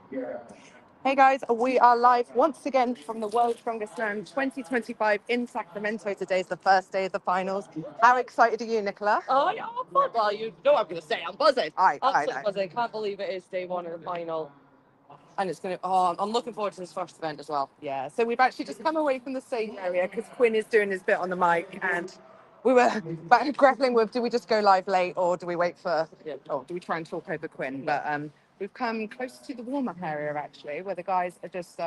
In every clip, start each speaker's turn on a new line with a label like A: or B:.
A: Hey guys, we are live once again from the World's Strongest Man 2025 in Sacramento. Today's the first day of the finals. How excited are you, Nicola?
B: Oh, yeah, well, you know what I'm going to say. I'm buzzing.
A: I
B: Absolutely
A: know.
B: buzzing. Can't believe it is day one of the final. And it's going to, I'm looking forward to this first event as well.
A: Yeah, so we've actually just come away from the stage area because Quinn is doing his bit on the mic, and we were grappling with, do we just go live late or do we wait for, or do we try and talk over Quinn? But we've come close to the warm-up area actually, where the guys are just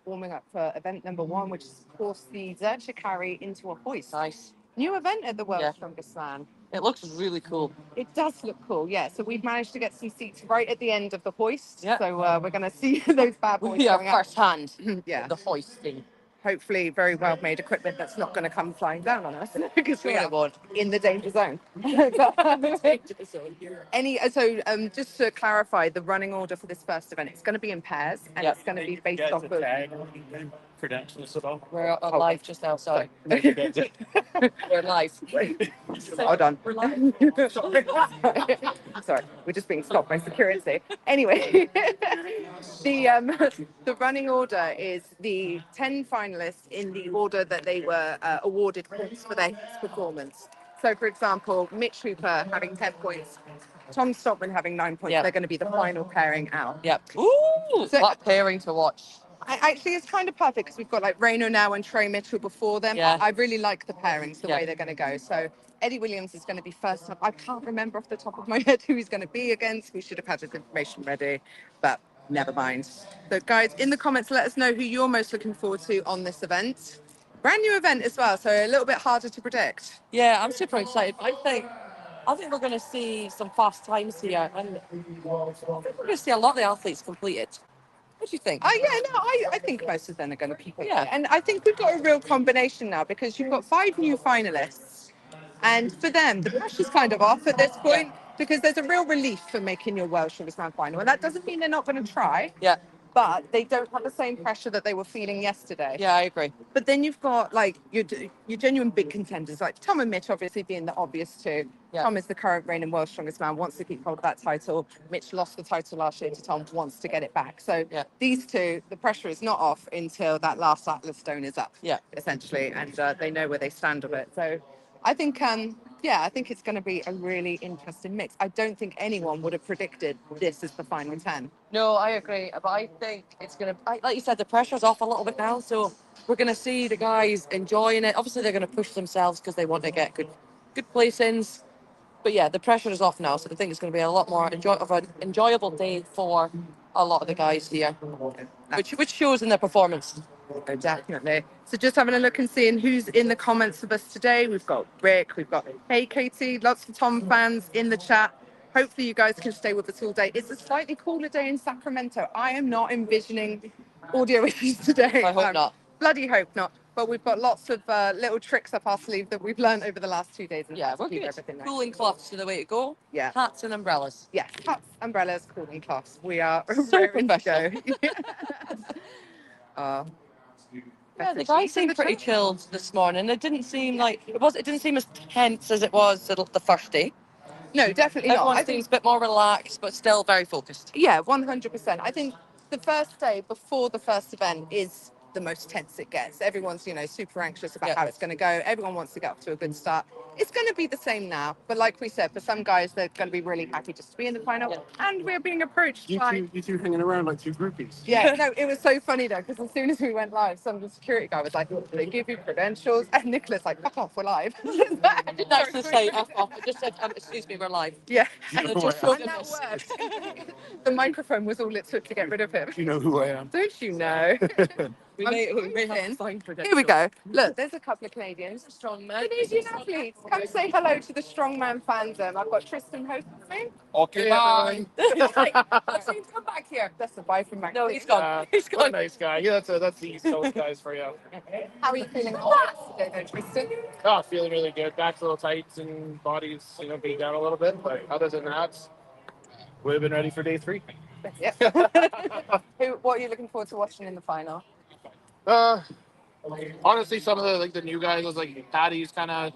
A: warming up for event number one, which is of course the Zercher carry into a hoist.
B: Nice.
A: New event at the World's Strongest Man.
B: It looks really cool.
A: It does look cool, yeah. So we've managed to get some seats right at the end of the hoist.
B: Yeah.
A: So we're going to see those bad boys
B: Yeah,
A: going up.
B: first hand.
A: Yeah.
B: The hoisting.
A: Hopefully very well made equipment that's not going to come flying down on us because we are
B: won't.
A: in the danger zone. Just to clarify, the running order for this first event, it's going to be in pairs and it's going to be based off of
C: credentials at all.
B: We're live just now, sorry. We're live.
A: Hold on.
B: We're live.
A: Sorry, we're just being stopped by security. Anyway, the running order is the 10 finalists in the order that they were awarded points for their performance. So, for example, Mitch Hooper having 10 points, Tom Stockman having 9 points.
B: Yep.
A: They're going to be the final pairing out.
B: Yep. Ooh,
A: So-
B: what pairing to watch.
A: Actually, it's kind of perfect because we've got like Rauno now and Trey Mitchell before them.
B: Yeah.
A: I really like the pairings, the way they're going to go. So Eddie Williams is going to be first up. I can't remember off the top of my head who he's going to be against. We should have had this information ready, but never mind. So guys, in the comments, let us know who you're most looking forward to on this event. Brand new event as well, so a little bit harder to predict.
B: Yeah, I'm super excited. I think we're going to see some fast times here, and I think we're going to see a lot of the athletes complete it. What do you think?
A: I think most of them are going to keep it.
B: Yeah.
A: And I think we've got a real combination now because you've got 5 new finalists. And for them, the pressure's kind of off at this point because there's a real relief for making your World Strongest Man final. And that doesn't mean they're not going to try,
B: Yeah.
A: but they don't have the same pressure that they were feeling yesterday.
B: Yeah, I agree.
A: But then you've got like your genuine big contenders, like Tom and Mitch obviously being the obvious two.
B: Yeah.
A: Tom is the current reigning World's Strongest Man, wants to keep hold of that title. Mitch lost the title last year to Tom, wants to get it back. So these two, the pressure is not off until that last Atlas stone is up, essentially, and they know where they stand of it. So I think, I think it's going to be a really interesting mix. I don't think anyone would have predicted this as the final 10.
B: No, I agree. But I think it's going to, like you said, the pressure's off a little bit now. So we're going to see the guys enjoying it. Obviously, they're going to push themselves because they want to get good placings. But yeah, the pressure is off now. So I think it's going to be a lot more of an enjoyable day for a lot of the guys here, which shows in their performance.
A: Oh, definitely. So just having a look and seeing who's in the comments with us today. We've got Rick, we've got Hey Katie, lots of Tom fans in the chat. Hopefully you guys can stay with us all day. It's a slightly cooler day in Sacramento. I am not envisioning audio issues today.
B: I hope not.
A: Bloody hope not. But we've got lots of little tricks up our sleeve that we've learned over the last 2 days.
B: Yeah, we're good. Cooling cloths are the way to go.
A: Yeah.
B: Hats and umbrellas.
A: Yes, hats, umbrellas, cooling cloths. We are
B: So
A: raring to go.
B: Yeah, the guys seemed pretty chilled this morning. It didn't seem like it didn't seem as tense as it was the first day.
A: No, definitely not.
B: Everyone seems a bit more relaxed, but still very focused.
A: Yeah, 100%. I think the first day before the first event is the most tense it gets. Everyone's, super anxious about how it's going to go. Everyone wants to get up to a good start. It's going to be the same now. But like we said, for some guys, they're going to be really happy just to be in the final. Yeah. And we're being approached by...
C: You two hanging around like two groupies.
A: Yeah, no, it was so funny, though, because as soon as we went live, some of the security guy was like, they give you credentials. And Nicholas like, fuck off, we're live.
B: I didn't actually say F off. I just said, excuse me, we're live.
A: Yeah.
B: And
A: And that worked. The microphone was all it took to get rid of him.
C: You know who I am.
A: Don't you know?
B: We may have to find credentials.
A: Here we go. Look, there's a couple of Canadians.
B: Strongman.
A: Canadian athletes. Come say hello to the Strongman fandom. I've got Tristan Hoist with me.
C: Okay, bye.
B: He's like, I've seen him come back here.
A: That's a bye from Max.
B: No, he's gone. He's
C: What a
B: gone.
C: nice guy. Yeah, that's the East Coast guys for you.
A: How are you feeling about today, though, Tristan?
C: Oh, feeling really good. Back's a little tight and body's beat down a little bit, but other than that, would have been ready for day 3.
A: Yep. What are you looking forward to watching in the final?
C: Honestly, some of the new guys was like Paddy's kind of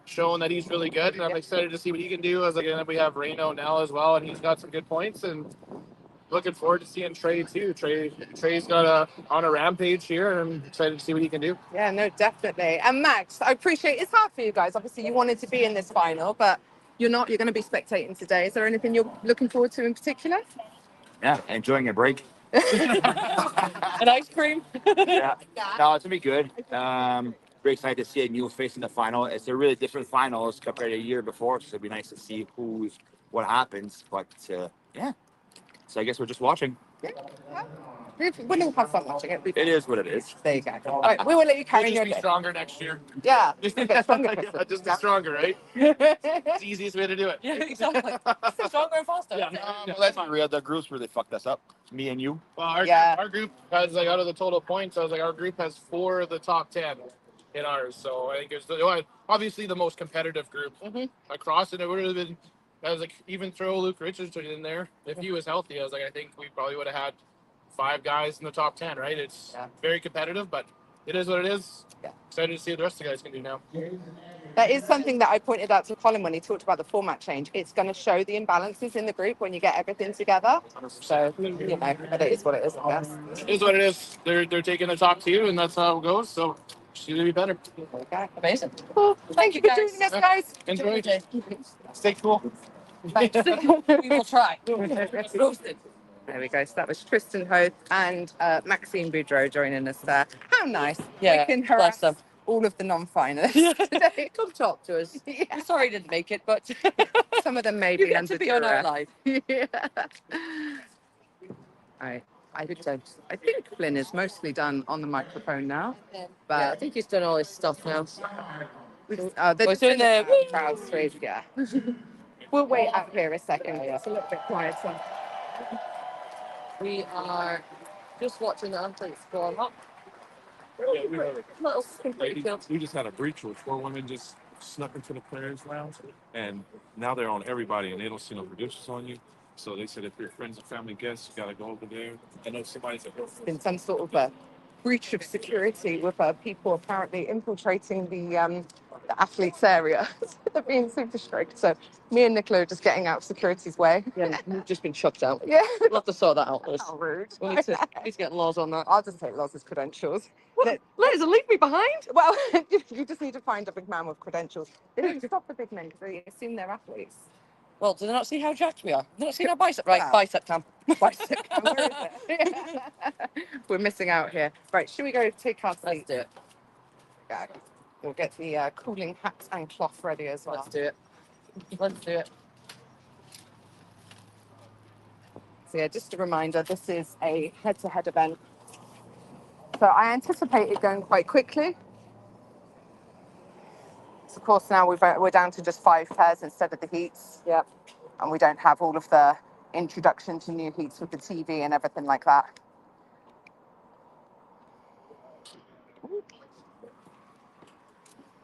C: showing that he's really good, and I'm excited to see what he can do. As we have Rauno now as well, and he's got some good points. And looking forward to seeing Trey too. Trey's got on a rampage here, and I'm excited to see what he can do.
A: Yeah, no, definitely. And Max, I appreciate it's hard for you guys. Obviously, you wanted to be in this final, but you're not. You're going to be spectating today. Is there anything you're looking forward to in particular?
D: Yeah, enjoying a break.
B: An ice cream.
D: Yeah, no, it's gonna be good. Very excited to see a new face in the final. It's a really different finals compared to a year before, so it'll be nice to see what happens. But yeah, so I guess we're just watching.
A: We'll all have fun watching it.
D: It is what it is.
A: There you go. All right, we will let you carry
C: We'll
A: your
C: just be
A: day.
C: stronger next year.
A: Yeah, just a bit stronger.
C: Yeah, just be stronger, right? It's the easiest way to do it.
B: Yeah, exactly. Stronger and faster.
C: Yeah.
D: Well, that's not real. The groups really fucked us up. Me and you.
C: Well, our group has, like, out of the total points, I was like, our group has 4 of the top 10 in ours. So I think it's obviously the most competitive group across, and it would have been, I was like, even throw Luke Richardson in there if he was healthy. I was like, I think we probably would have had 5 guys in the top 10, right? It's very competitive, but it is what it is.
A: Yeah.
C: Excited to see what the rest of the guys can do now.
A: That is something that I pointed out to Colin when he talked about the format change. It's going to show the imbalances in the group when you get everything together. So, you know, but it is what it is, I guess.
C: It is what it is. They're taking the top 2, and that's how it goes. So it's going to be better.
A: Okay.
B: Amazing.
A: Well, thank you for joining us, guys.
C: Enjoy. Stay cool.
A: Thanks.
B: We will try. Roasted.
A: There we go. So that was Tristan Hoth and Maxime Boudreau joining us there. How nice.
B: Yeah,
A: We can
B: bless
A: harass
B: them.
A: all of the non-finalists today.
B: Come talk to us.
A: Yeah.
B: We're sorry you didn't make it, but
A: Some of them may
B: you
A: be
B: get
A: under
B: to be on our
A: duress.
B: live.
A: Yeah. I think Flynn is mostly done on the microphone now. But
B: Yeah, I think he's done all his stuff now.
A: they're
B: We're
A: just
B: doing
A: doing
B: the-
A: the crowd sweep, yeah. We'll wait out here a second. It's a little bit quieter.
B: We are just watching the athletes warm up.
E: Yeah, we had
B: Little completely killed.
E: we just had a breach where 4 women just snuck into the players' lounge, and now they're on everybody, and they don't see no producers on you. So they said if you're friends and family guests, you gotta go over there. I know somebody's at
A: There's been some sort of a breach of security with people apparently infiltrating the athletes' area. They're being super strict. So me and Nicola are just getting out of security's way.
B: Yeah, we've just been chucked out.
A: Yeah.
B: We'll have to sort that out. Liz.
A: How rude.
B: We need to get laws on that.
A: I'll just take Loz's credentials.
B: Liz, leave me behind.
A: Well, you just need to find a big man with credentials. They don't stop the big men because they assume they're athletes.
B: Well, do they not see how jacked we are? They not seen our bicep? Right,
A: Wow.
B: bicep cam.
A: Bicep cam, where is it? We're missing out here. Right, should we go take our
B: Let's
A: seat?
B: do it.
A: Yeah. We'll get the cooling hats and cloth ready as well.
B: Let's do it. Let's do it.
A: So yeah, just a reminder, this is a head-to-head event. So I anticipate it going quite quickly. So of course now we're down to just 5 pairs instead of the heats.
B: Yep.
A: And we don't have all of the introduction to new heats with the TV and everything like that.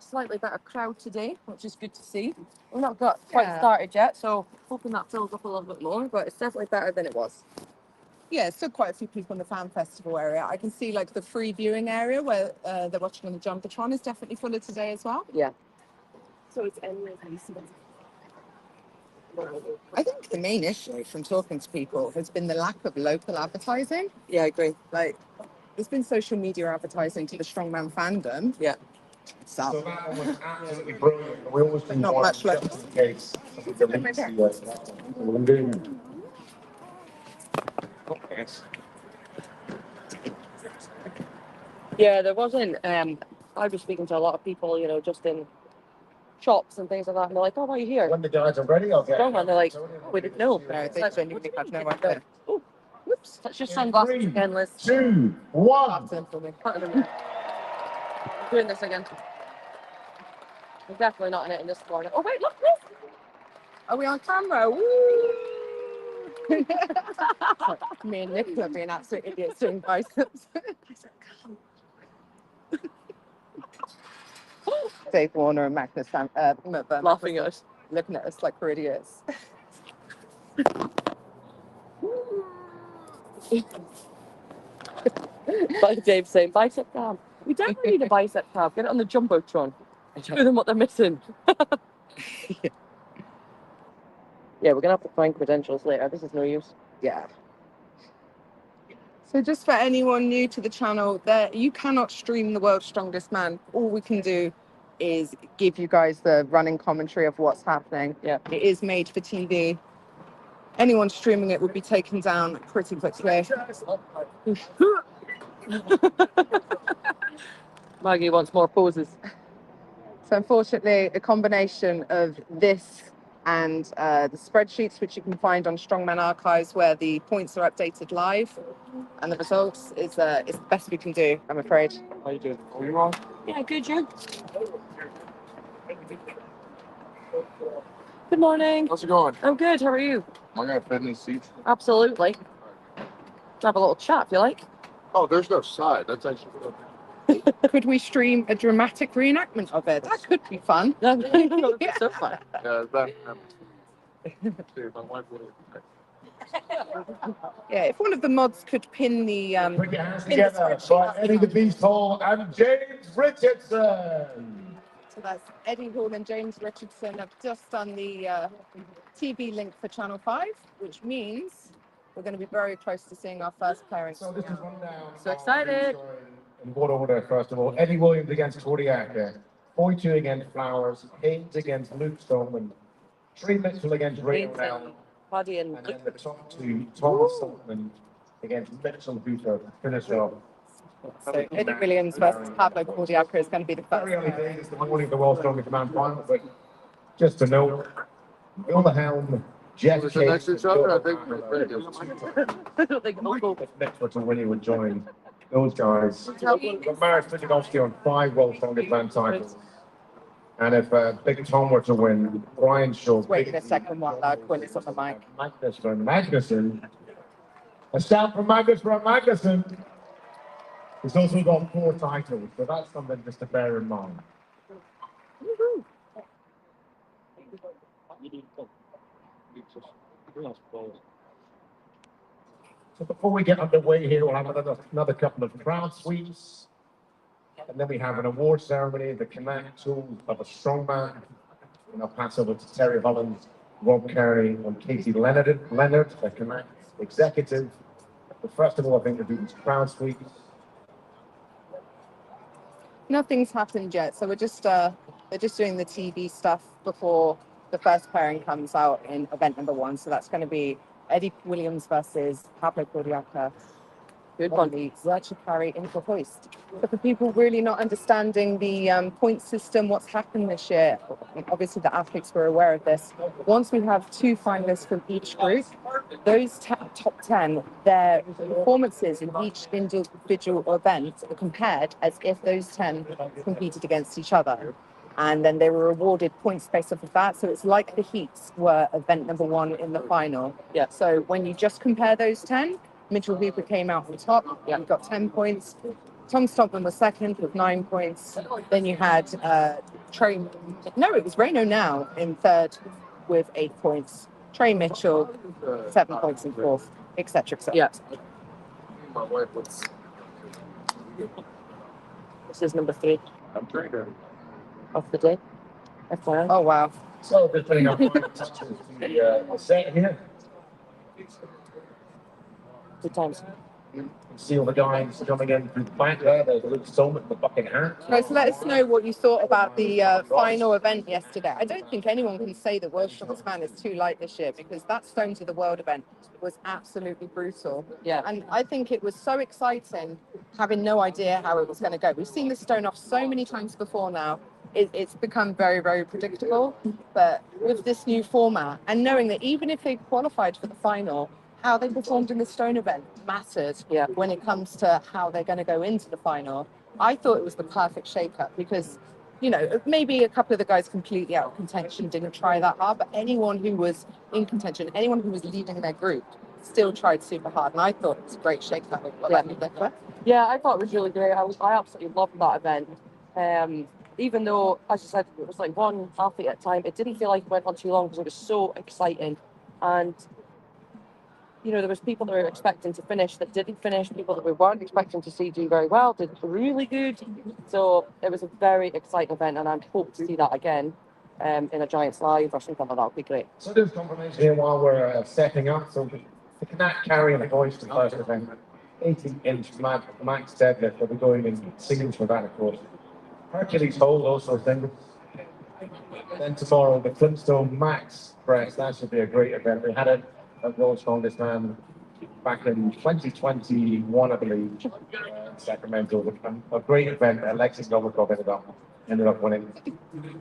B: Slightly better crowd today, which is good to see. We've not got quite
A: Yeah.
B: started yet, so hoping that fills up a little bit more, but it's definitely better than it was.
A: Yeah, still quite a few people in the fan festival area. I can see like the free viewing area where they're watching on the Jumbotron is definitely fuller today as well.
B: Yeah.
A: So it's I think the main issue from talking to people has been the lack of local advertising.
B: Yeah, I agree.
A: Like, there's been social media advertising to the Strongman fandom.
B: Yeah.
F: So
A: So,
F: that was absolutely brilliant. We always do
A: Not
F: one
A: much left.
F: just in case we delete the,
B: Yeah, there wasn't. I was speaking to a lot of people, just in shops and things like that, and they're like, "Oh, why are you here?"
F: when the guys are ready, I'll get.
B: Strongman, they're like, "We didn't know."
A: no, they genuinely have no idea.
B: Oh, whoops! That's your sunglasses again, Liz.
F: 2, 1.
A: After for me.
B: Put them in. I'm doing this again. I'm definitely not in it in this corner. Oh wait, look!
A: Are we on camera? Woo! Me and Nicola being absolute idiots doing biceps. Dave Warner and Magnus
B: Laughing at us.
A: looking at us like we're idiots.
B: Like Dave saying, bicep cam. We definitely need a bicep cam. Get it on the Jumbotron. Show them what they're missing. Yeah, we're going to have to find credentials later. This is no use.
A: Yeah. So just for anyone new to the channel, there you cannot stream the world's strongest man. All we can do is give you guys the running commentary of what's happening.
B: Yeah.
A: It is made for TV. Anyone streaming it would be taken down pretty quickly.
B: Maggie wants more poses.
A: So unfortunately, a combination of this and the spreadsheets, which you can find on Strongman Archives, where the points are updated live, and the results is the best we can do, I'm afraid.
E: How you doing? Are you wrong?
B: Yeah, good, you? Good morning.
E: How's it going?
B: I'm good. How are you?
E: Am I gonna fit in these seats?
B: Absolutely. Have a little chat if you like.
E: Oh, there's no side. That's actually.
A: Could we stream a dramatic reenactment of it? That could be fun.
B: That'd be so fun.
E: Yeah, that. See, my wife would.
A: Yeah, if one of the mods could pin the
F: Put your hands
A: pin the
F: together
A: spreadsheet,
F: for
A: that'd be
F: Eddie the
A: fun.
F: Beast Hall and James Richardson.
A: So that's Eddie Hall and James Richardson have just done the TV link for Channel 5, which means we're going to be very close to seeing our first player in
F: So this is rundown.
B: So excited.
F: In what order, first of all? Eddie Williams against Kodiak, Boytu against Flowers, Haynes against Luke Strongman, Trey Mitchell against Rauno,
B: Paddy and
F: and then the top two, Tom Stockman against Mitchell Hooper, finish off.
A: So Eddie Williams versus Pavlo Cordiaca is going to be the first
F: Very early
A: player.
F: days, the morning of the World Strongest Man final, but just to note, Bill the Helm, Jeff
E: Is it next to each other? I think.
B: I don't think I'll go.
F: If Mitch were to win, he would join those guys. We've got Marius Pitigowski on 5 World Strongest Man titles. And if Big Tom were to win, Brian Shaw,
A: Wait a second while Quinn is on the mic.
F: Magnuson. A shout from Magnus for Magnuson. He's also got 4 titles, so that's something just to bear in mind. So before we get underway here, we'll have another couple of crowd sweeps. And then we have an award ceremony, the Connect Tool of a Strongman. And I'll pass over to Terry Holland, Rob Carey, and Katie Leonard, the Connect executive. But first of all, I think we'll do these crowd sweeps.
A: Nothing's happened yet, so we're just doing the TV stuff before the first pairing comes out in event number 1. So that's going to be Eddie Williams versus Pablo Cordiaca. Good one. The virtual carry into Hoist. But for people really not understanding the point system, what's happened this year, obviously the athletes were aware of this. Once we have 2 finalists from each group, those top 10, their performances in each individual event are compared as if those 10 competed against each other. And then they were awarded points based off of that. So it's like the heats were event number 1 in the final.
B: Yeah.
A: So when you just compare those 10, Mitchell Hooper came out on top. He got 10 points. Tom Stockman was second with 9 points. Then you had Trey. No, it was Rauno now in third with 8 points. Trey Mitchell, 7 points in fourth, etc.
B: Yeah.
E: My wife was.
B: This is number 3
E: I'm drinking.
B: of the day. FYI.
A: Oh, wow.
F: So just putting up the set here.
B: Good times.
F: You can see all the guys coming in through the back there. There's Luke Stolman with the bucket hat.
A: Right, so let us know what you thought about the final event yesterday. I don't think anyone can say that World's Strongest Man is too light this year, because that Stones of the World event was absolutely brutal.
B: Yeah.
A: And I think it was so exciting, having no idea how it was going to go. We've seen the stone off so many times before now. It's become very, very predictable. But with this new format, and knowing that even if they qualified for the final, how they performed in the stone event mattered when it comes to how they're going to go into the final. I thought it was the perfect shake-up because, you know, maybe a couple of the guys completely out of contention didn't try that hard, but anyone who was in contention, anyone who was leading their group, still tried super hard. And I thought it was a great shake-up.
B: Yeah, I thought it was really great. I absolutely loved that event. Even though, as you said, it was like one athlete at a time, it didn't feel like it went on too long because it was so exciting. And you know, there was people that were expecting to finish that didn't finish, people that we weren't expecting to see do very well, did really good. So it was a very exciting event, and I hope to see that again in a Giants Live or something like that. Would be great.
F: So there's confirmation here while we're setting up. So the Connect carry and the Hoist the first event. 80-inch max deadlift. We'll be going in singles for that, of course. Hercules hold also singles. Then tomorrow, the Flintstone Max press. That should be a great event. We had it at World's Strongest Man back in 2021, I believe, in Sacramento. A great event. Alexei Novikov ended up winning.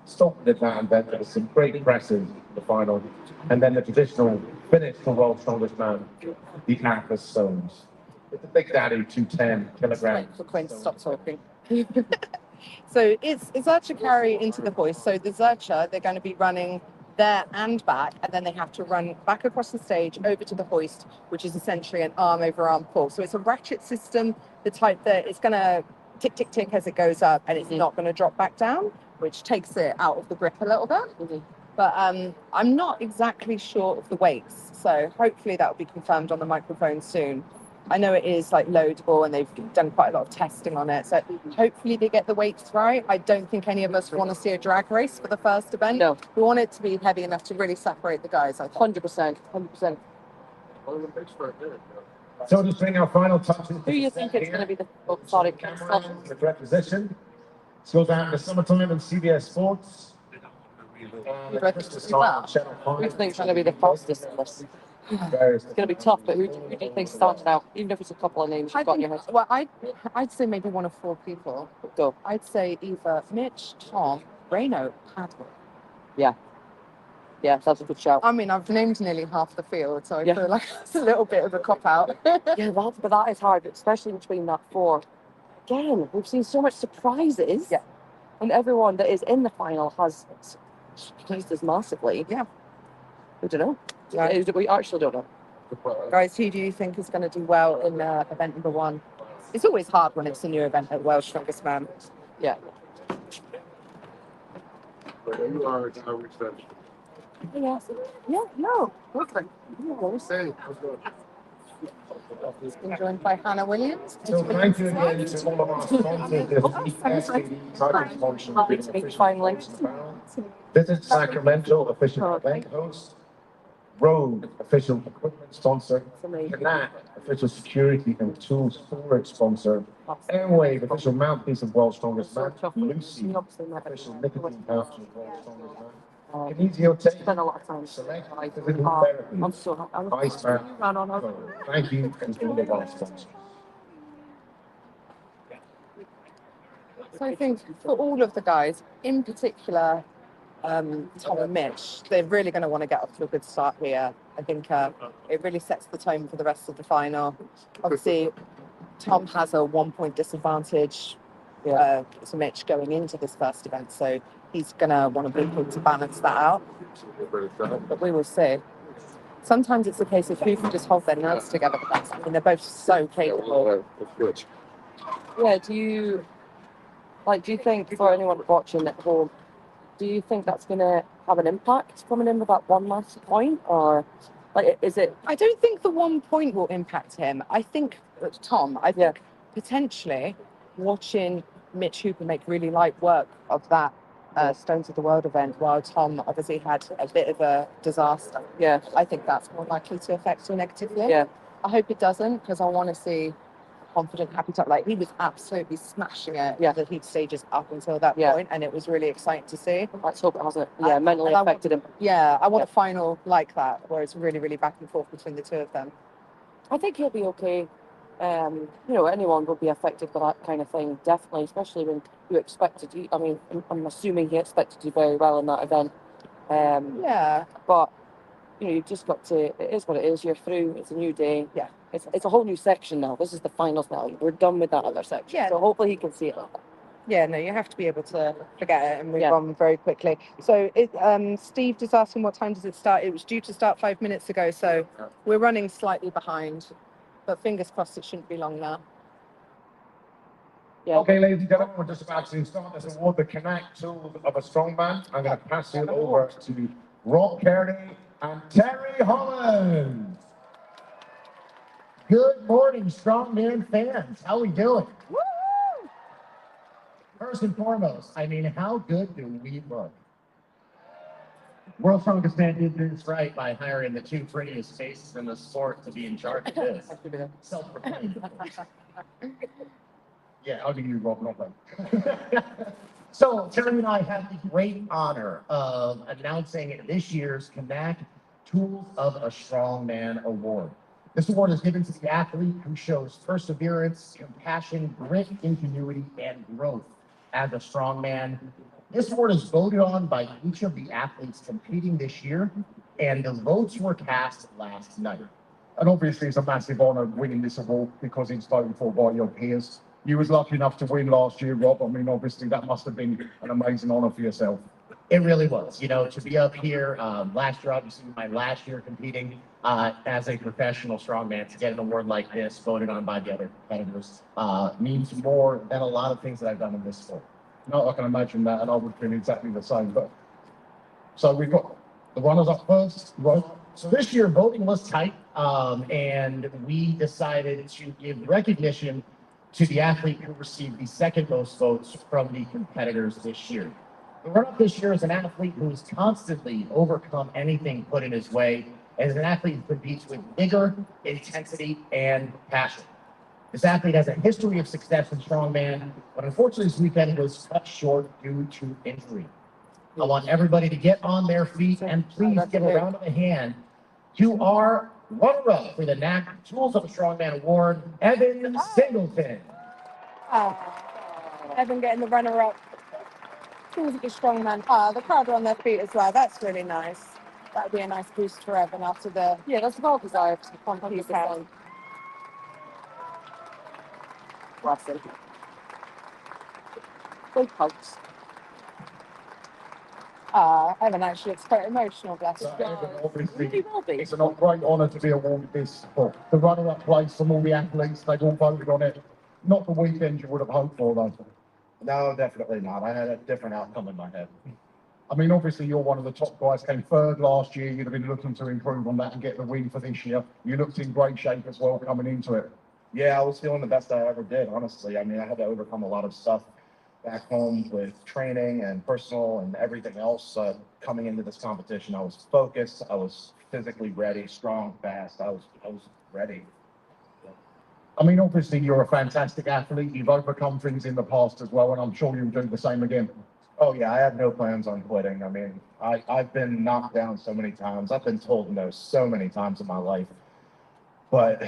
F: Stoke did that event. There was some great presses in the final. And then the traditional finish for World's Strongest Man, the Atlas Stones. It's a Big Daddy 210 kilograms.
A: For Quinn to stop talking. So it's Zercher carry into the hoist. So the Zercher, they're going to be running there and back, and then they have to run back across the stage over to the hoist, which is essentially an arm over arm pull. So it's a ratchet system, the type that it's going to tick, tick, tick as it goes up, and it's not going to drop back down, which takes it out of the grip a little bit. But I'm not exactly sure of the weights. So hopefully that will be confirmed on the microphone soon. I know it is like loadable and they've done quite a lot of testing on it. So hopefully they get the weights right. I don't think any of us want to see a drag race for the first event.
B: No.
A: We want it to be heavy enough to really separate the guys.
B: 100%. 100%.
F: So just bring our final touches.
B: Who do you think it's going to be the... Oh, sorry.
F: The requisition. Let's go down to summertime and CBS Sports.
B: Who do you think is going to be the fastest in this? It's going to be tough, but who do you think's starting out? Even if it's a couple of names you've got in your head.
A: Well, I'd say maybe one of four people.
B: Go.
A: I'd say either Mitch, Tom, Rauno, Pavlo.
B: Yeah. Yeah, that's a good shout.
A: I mean, I've named nearly half the field, so I
B: Yeah.
A: feel like it's a little bit of a cop-out.
B: Yeah, but that is hard, especially between that four. Again, we've seen so much surprises.
A: Yeah.
B: And everyone that is in the final has surprised us massively.
A: Yeah.
B: We don't know.
A: Yeah.
B: We actually don't know.
A: Guys, who do you think is going to do well in event number one? It's always hard when it's a new event at World's Strongest Man.
B: Yeah.
A: Yeah, no. Perfect. Been joined by Hannah Williams.
F: So thank you again to all of our sponsors this week. SPD title sponsor.
B: Finally.
F: Visit Sacramento, official event host. Road, official equipment sponsor. Connect, official security and tools storage sponsor. Airwave, official mouthpiece of World's Strongest Man. Lucy, official nicotine pouch of World's Strongest Man. Kinesio Tape,
B: Spent a lot of time.
F: select
B: I'm
F: physical therapy.
B: so happy.
F: Ice Pack. Thank you and all of our sponsors.
A: So I think for all of the guys, in particular, Tom and Mitch, they're really going to want to get off to a good start here. I think it really sets the tone for the rest of the final. Obviously, Tom has a 1 point disadvantage to Mitch going into this first event, so he's going to want to balance that out. But we will see. Sometimes it's a case of who can just hold their nerves together. But I mean, they're both so capable.
B: Yeah, do you think for anyone watching at home, do you think that's going to have an impact coming in with that one last point? Or is it?
A: I don't think the 1 point will impact him. I think, Tom, potentially watching Mitch Hooper make really light work of that Stones of the World event, while Tom obviously had a bit of a disaster.
B: Yeah.
A: I think that's more likely to affect him negatively.
B: Yeah.
A: I hope it doesn't, because I want to see confident, happy Tom. Like, he was absolutely smashing it the heat stages up until that point, and it was really exciting to see.
B: Let's hope it hasn't mentally affected him.
A: Yeah, I want a final like that, where it's really, really back and forth between the two of them.
B: I think he'll be okay. Anyone will be affected by that kind of thing, definitely, especially when you expect to do. I mean, I'm assuming he expected to do very well in that event. But you've just got to. It is what it is. You're through. It's a new day.
A: Yeah,
B: it's a whole new section now. This is the finals now. We're done with that other section.
A: Yeah.
B: So hopefully he can see it.
A: Yeah, no, you have to be able to forget it and move on very quickly. So Steve just asking what time does it start? It was due to start 5 minutes ago, so we're running slightly behind. But fingers crossed it shouldn't be long now.
B: Yeah.
F: Okay, ladies and gentlemen, we're just about to start this award, the Connect Tools of a Strongman. I'm going to pass you over to Rob Kearney and Terry Holland.
G: Good morning, Strongman fans. How we doing? Woo! First and foremost, I mean, how good do we look? World's Strongest Man did this right by hiring the two prettiest faces in the sport to be in charge of this. Self-proclaimed, of course. Yeah, only you, Rob, not them. So, Terry and I have the great honor of announcing this year's Connect Tools of a Strongman Award. This award is given to the athlete who shows perseverance, compassion, grit, ingenuity, and growth as a strongman. This award is voted on by each of the athletes competing this year, and the votes were cast last night.
F: And obviously, it's a massive honour winning this award because it's voted for by your peers. You was lucky enough to win last year, Rob. I mean, obviously, that must have been an amazing honour for yourself.
G: It really was. You know, to be up here last year, obviously my last year competing as a professional strongman, to get an award like this voted on by the other competitors means more than a lot of things that I've done in this sport.
F: No, I can imagine that, and I would feel exactly the same. But so we've got the runners up first, right?
G: So this year voting was tight, and we decided to give recognition to the athlete who received the second most votes from the competitors this year. The runner-up this year is an athlete who has constantly overcome anything put in his way, and is an athlete who competes with vigor, intensity, and passion. This athlete has a history of success in strongman, but unfortunately this weekend was cut short due to injury. I want everybody to get on their feet and please give a round of a hand to our runner-up for the NAC Tools of a Strongman Award, Evan Singleton.
A: Evan getting the runner-up. Tools of a Strongman. The crowd are on their feet as well. That's really nice. That would be a nice boost for Evan after the...
B: Yeah, that's well deserved. 100%. Blessing. Big hugs.
A: Evan actually looks quite emotional, bless
F: So,
A: him.
F: Evan, obviously,
B: He will be.
F: it's a great honour to be awarded this for the runner-up place from all the athletes. They've all voted on it. Not the weekend you would have hoped for, though.
H: No, definitely not. I had a different outcome in my head.
F: I mean, obviously, you're one of the top guys. Came third last year. You'd have been looking to improve on that and get the win for this year. You looked in great shape as well coming into it.
H: Yeah, I was feeling the best I ever did, honestly. I mean, I had to overcome a lot of stuff back home with training and personal and everything else. Coming into this competition, I was focused. I was physically ready, strong, fast. I was ready.
F: I mean, obviously, you're a fantastic athlete. You've overcome things in the past as well, and I'm sure you'll do the same again.
H: Oh, yeah, I have no plans on quitting. I mean, I've been knocked down so many times. I've been told no so many times in my life. But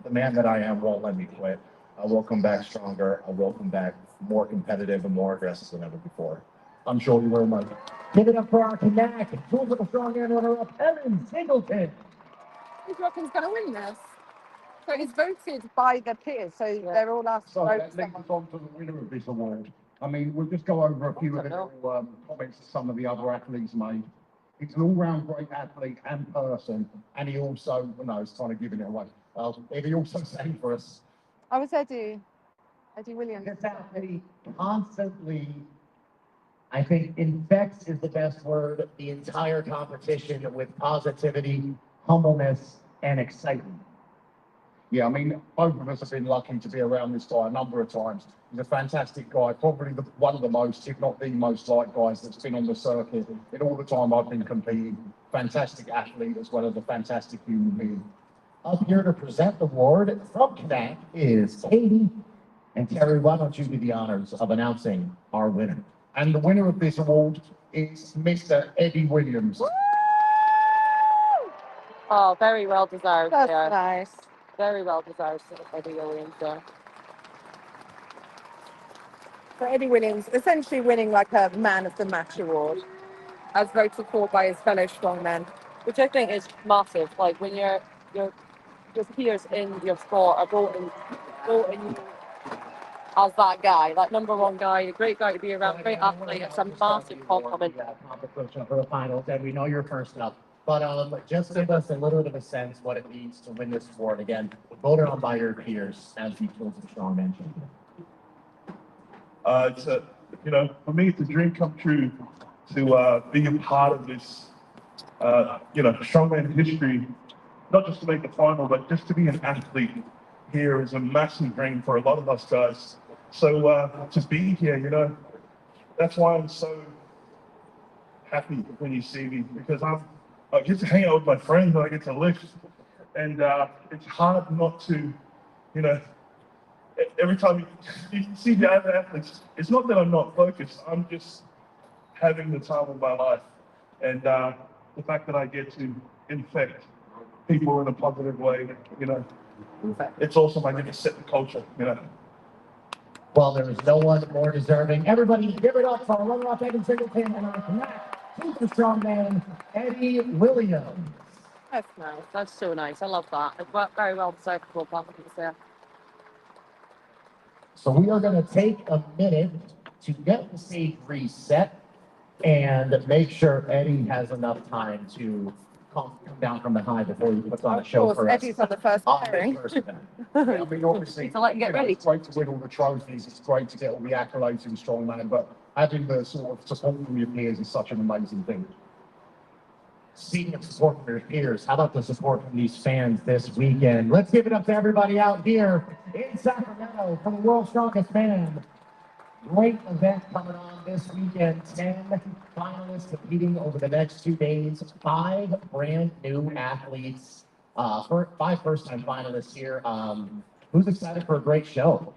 H: the man that I am won't let me quit. I will come back stronger. I will come back more competitive and more aggressive than ever before.
F: I'm sure you will, mate.
G: Give it up for our Connect Tools of a Strongman runner-up, Evan Singleton.
A: Who do you reckon's going to win this? So it's voted by the peers, so they're all asked to
F: So
A: vote.
F: that leads us on to the winner of this award. I mean, we'll just go over a few of the little, comments that some of the other athletes made. He's an all-round great athlete and person, and he also, no, it's kind of giving it away. He also sang for us.
A: I was Eddie Williams.
G: This athlete constantly, I think, infects is the best word, the entire competition with positivity, humbleness, and excitement.
F: Yeah, I mean, both of us have been lucky to be around this guy a number of times. He's a fantastic guy, probably one of the most, if not the most liked guys that's been on the circuit in all the time I've been competing. Fantastic athlete as well as a fantastic human being.
G: Up here to present the award from Connect is Katie. And Terry, why don't you do the honors of announcing our winner?
F: And the winner of this award is Mr. Eddie Williams.
B: Oh, very well deserved.
A: That's
B: Yeah.
A: nice.
B: Very well deserved, Eddie Williams. Yeah.
A: So Eddie Williams essentially winning like a Man of the Match award, as voted for by his fellow strongmen.
B: Which I think is massive. Like when your peers in your sport are voting you as that guy, like number one guy, a great guy to be around, great athlete. It's a massive compliment.
G: Competition for the finals, and we know you're first up. But just give us a little bit of a sense what it means to win this award. Again, voted on by your peers as the Tools of a Strongman champion.
E: It's a, for me, it's a dream come true to be a part of this, strongman history. Not just to make the final, but just to be an athlete here is a massive dream for a lot of us guys. So to be here, that's why I'm so
I: happy when you see me because I get to hang out with my friends and I get to lift, and it's hard not to, you know. Every time you see the other athletes, it's not that I'm not focused. I'm just having the time of my life, and the fact that I get to infect people in a positive way, you know, it's awesome. I get to set the culture, you know.
G: Well, there is no one more deserving. Everybody give it up for our runner-up Evan Singleton and our connect super strongman, Eddie Williams.
B: That's nice. That's so nice. I love that. It's very well deserved for Pavlo there.
G: So we are going to take a minute to get the stage reset and make sure Eddie has enough time to come down from the high before he puts on a show for us.
A: Eddie's on the first pairing.
H: I mean, obviously,
B: So let him get ready.
H: it's great to win all the trophies. It's great to get all the accolades in strongman, but having the sort of support from your peers is such an amazing thing.
G: Speaking of support from your peers, how about the support from these fans this weekend? Let's give it up to everybody out here in Sacramento for the World's Strongest Man. Great event coming on this weekend. 10 finalists competing over the next 2 days. 5 brand new athletes. 5 first-time finalists here. Who's excited for a great show?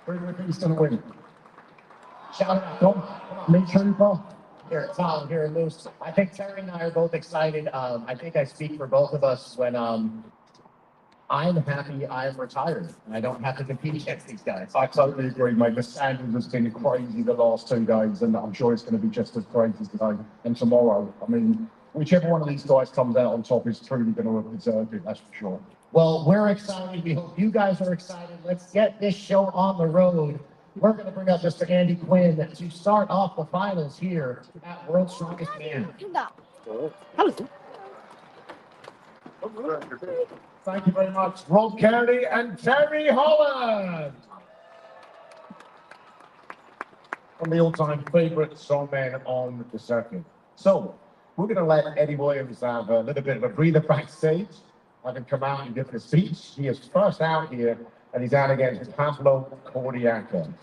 H: Who do we think is going to win?
G: Shout it out. Come on, make sure you call. Here, Tom, here, Moose. I think Terry and I are both excited. I think I speak for both of us when I'm happy I'm retired and I don't have to compete against these guys.
H: I totally agree, mate. The standard has been crazy the last 2 days, and I'm sure it's going to be just as crazy today and tomorrow. I mean, whichever one of these guys comes out on top is truly going to have deserved it, that's for sure.
G: Well, we're excited. We hope you guys are excited. Let's get this show on the road. We're going to bring up Mr. Andy Quinn to start off the finals here at World's Strongest Man.
H: Thank you very much, Rob Kennedy and Terry Holland. One of the all-time favorite strongmen on the circuit. So, we're going to let Eddie Williams have a little bit of a breather backstage. Have him come out and give the speech. He is first out here, and he's out against Pavlo Cordiaca.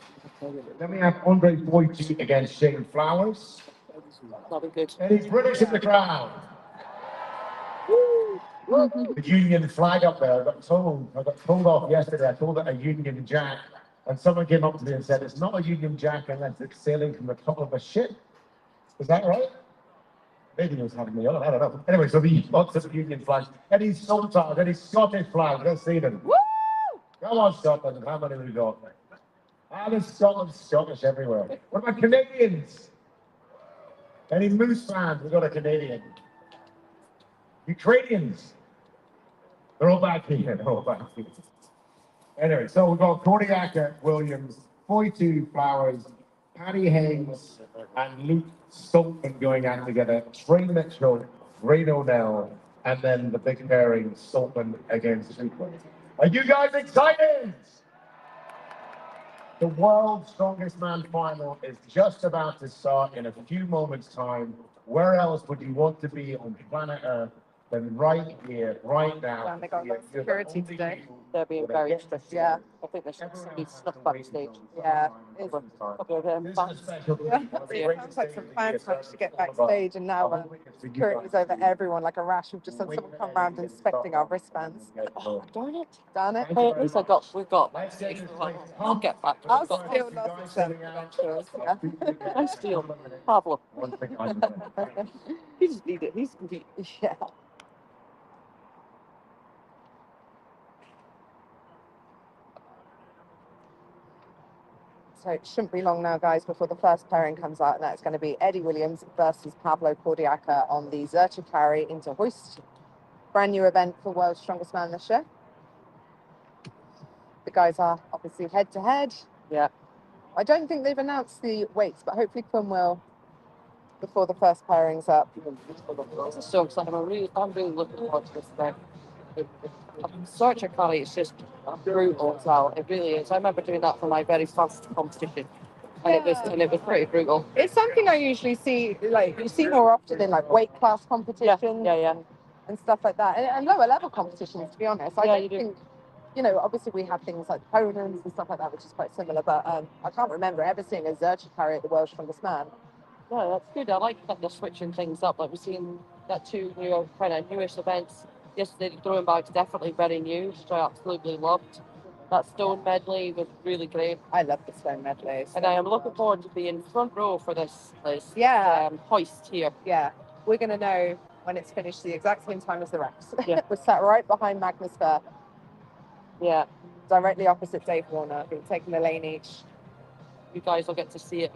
H: Then we have Andre Boyd against Shane Flowers.
B: That'll be good.
H: And he's British in the crowd. The Union flag up there. I got told off yesterday. I called it a Union Jack. And someone came up to me and said, it's not a Union Jack unless it's sailing from the top of a ship. Is that right? Maybe he was having me on. I don't know. Anyway, so the lots of Union flags. Eddie's Sultan, Eddie's Scottish flag. Let's see them. Woo! Come on, Scotland. How many have we got? There's Scottish everywhere. What about Canadians? Any Moose fans? We've got a Canadian. Ukrainians. They're all back here. They're all back here. Anyway, so we've got Cordiaca, Williams, 42 Flowers, Paddy Haynes, and Luke Stoltman going out together. Trey Mitchell, Rauno, and then the big pairing, Stoltman against Luke. Are you guys excited? The World's Strongest Man final is just about to start in a few moments' time. Where else would you want to be on planet Earth than right here, right now?
A: They got like security today.
B: They're being very strict.
A: Yeah.
B: I think they should be stuff backstage.
A: Yeah.
B: Couple of them fans.
A: It sounds like some fans managed to get backstage, and now security's over everyone like a rash. We've just had someone come around inspecting our wristbands.
B: Oh, darn it.
A: Darn it.
B: Hey, at least we've got backstage. I'll get back.
A: I'll steal lots of them eventually. Yeah.
B: I steal Pavlo. He just need it. He's
A: Yeah. So it shouldn't be long now, guys, before the first pairing comes out, and that's going to be Eddie Williams versus Pavlo Cordiaca on the Zercher carry into Hoist. Brand new event for World's Strongest Man this year. The guys are obviously head-to-head.
B: Yeah.
A: I don't think they've announced the weights, but hopefully Quinn will before the first pairing's up.
B: It's so exciting. I'm really looking forward to this event. Zercher carry is just brutal as well. It really is. I remember doing that for my very first competition, and it was pretty brutal.
A: It's something I usually see, like you see more often in like weight class competitions,
B: Yeah.
A: and stuff like that, and lower level competitions. To be honest, I don't think you know, obviously we have things like Conans and stuff like that, which is quite similar, but I can't remember ever seeing a Zercher carry at the World's Strongest Man.
B: Yeah, that's good. I like that they're switching things up. Like we've seen that two new kind of newish events. Yesterday, the throwing bag's definitely very new, which I absolutely loved. That stone medley was really great.
A: I love the stone medley.
B: And I am looking forward to being front row for this
A: Yeah.
B: hoist here.
A: Yeah, we're going to know when it's finished the exact same time as the Rex.
B: Yeah.
A: We're sat right behind Magnus Burr,
B: Yeah,
A: directly opposite Dave Warner, who's taking a lane each.
B: you guys will get to see it,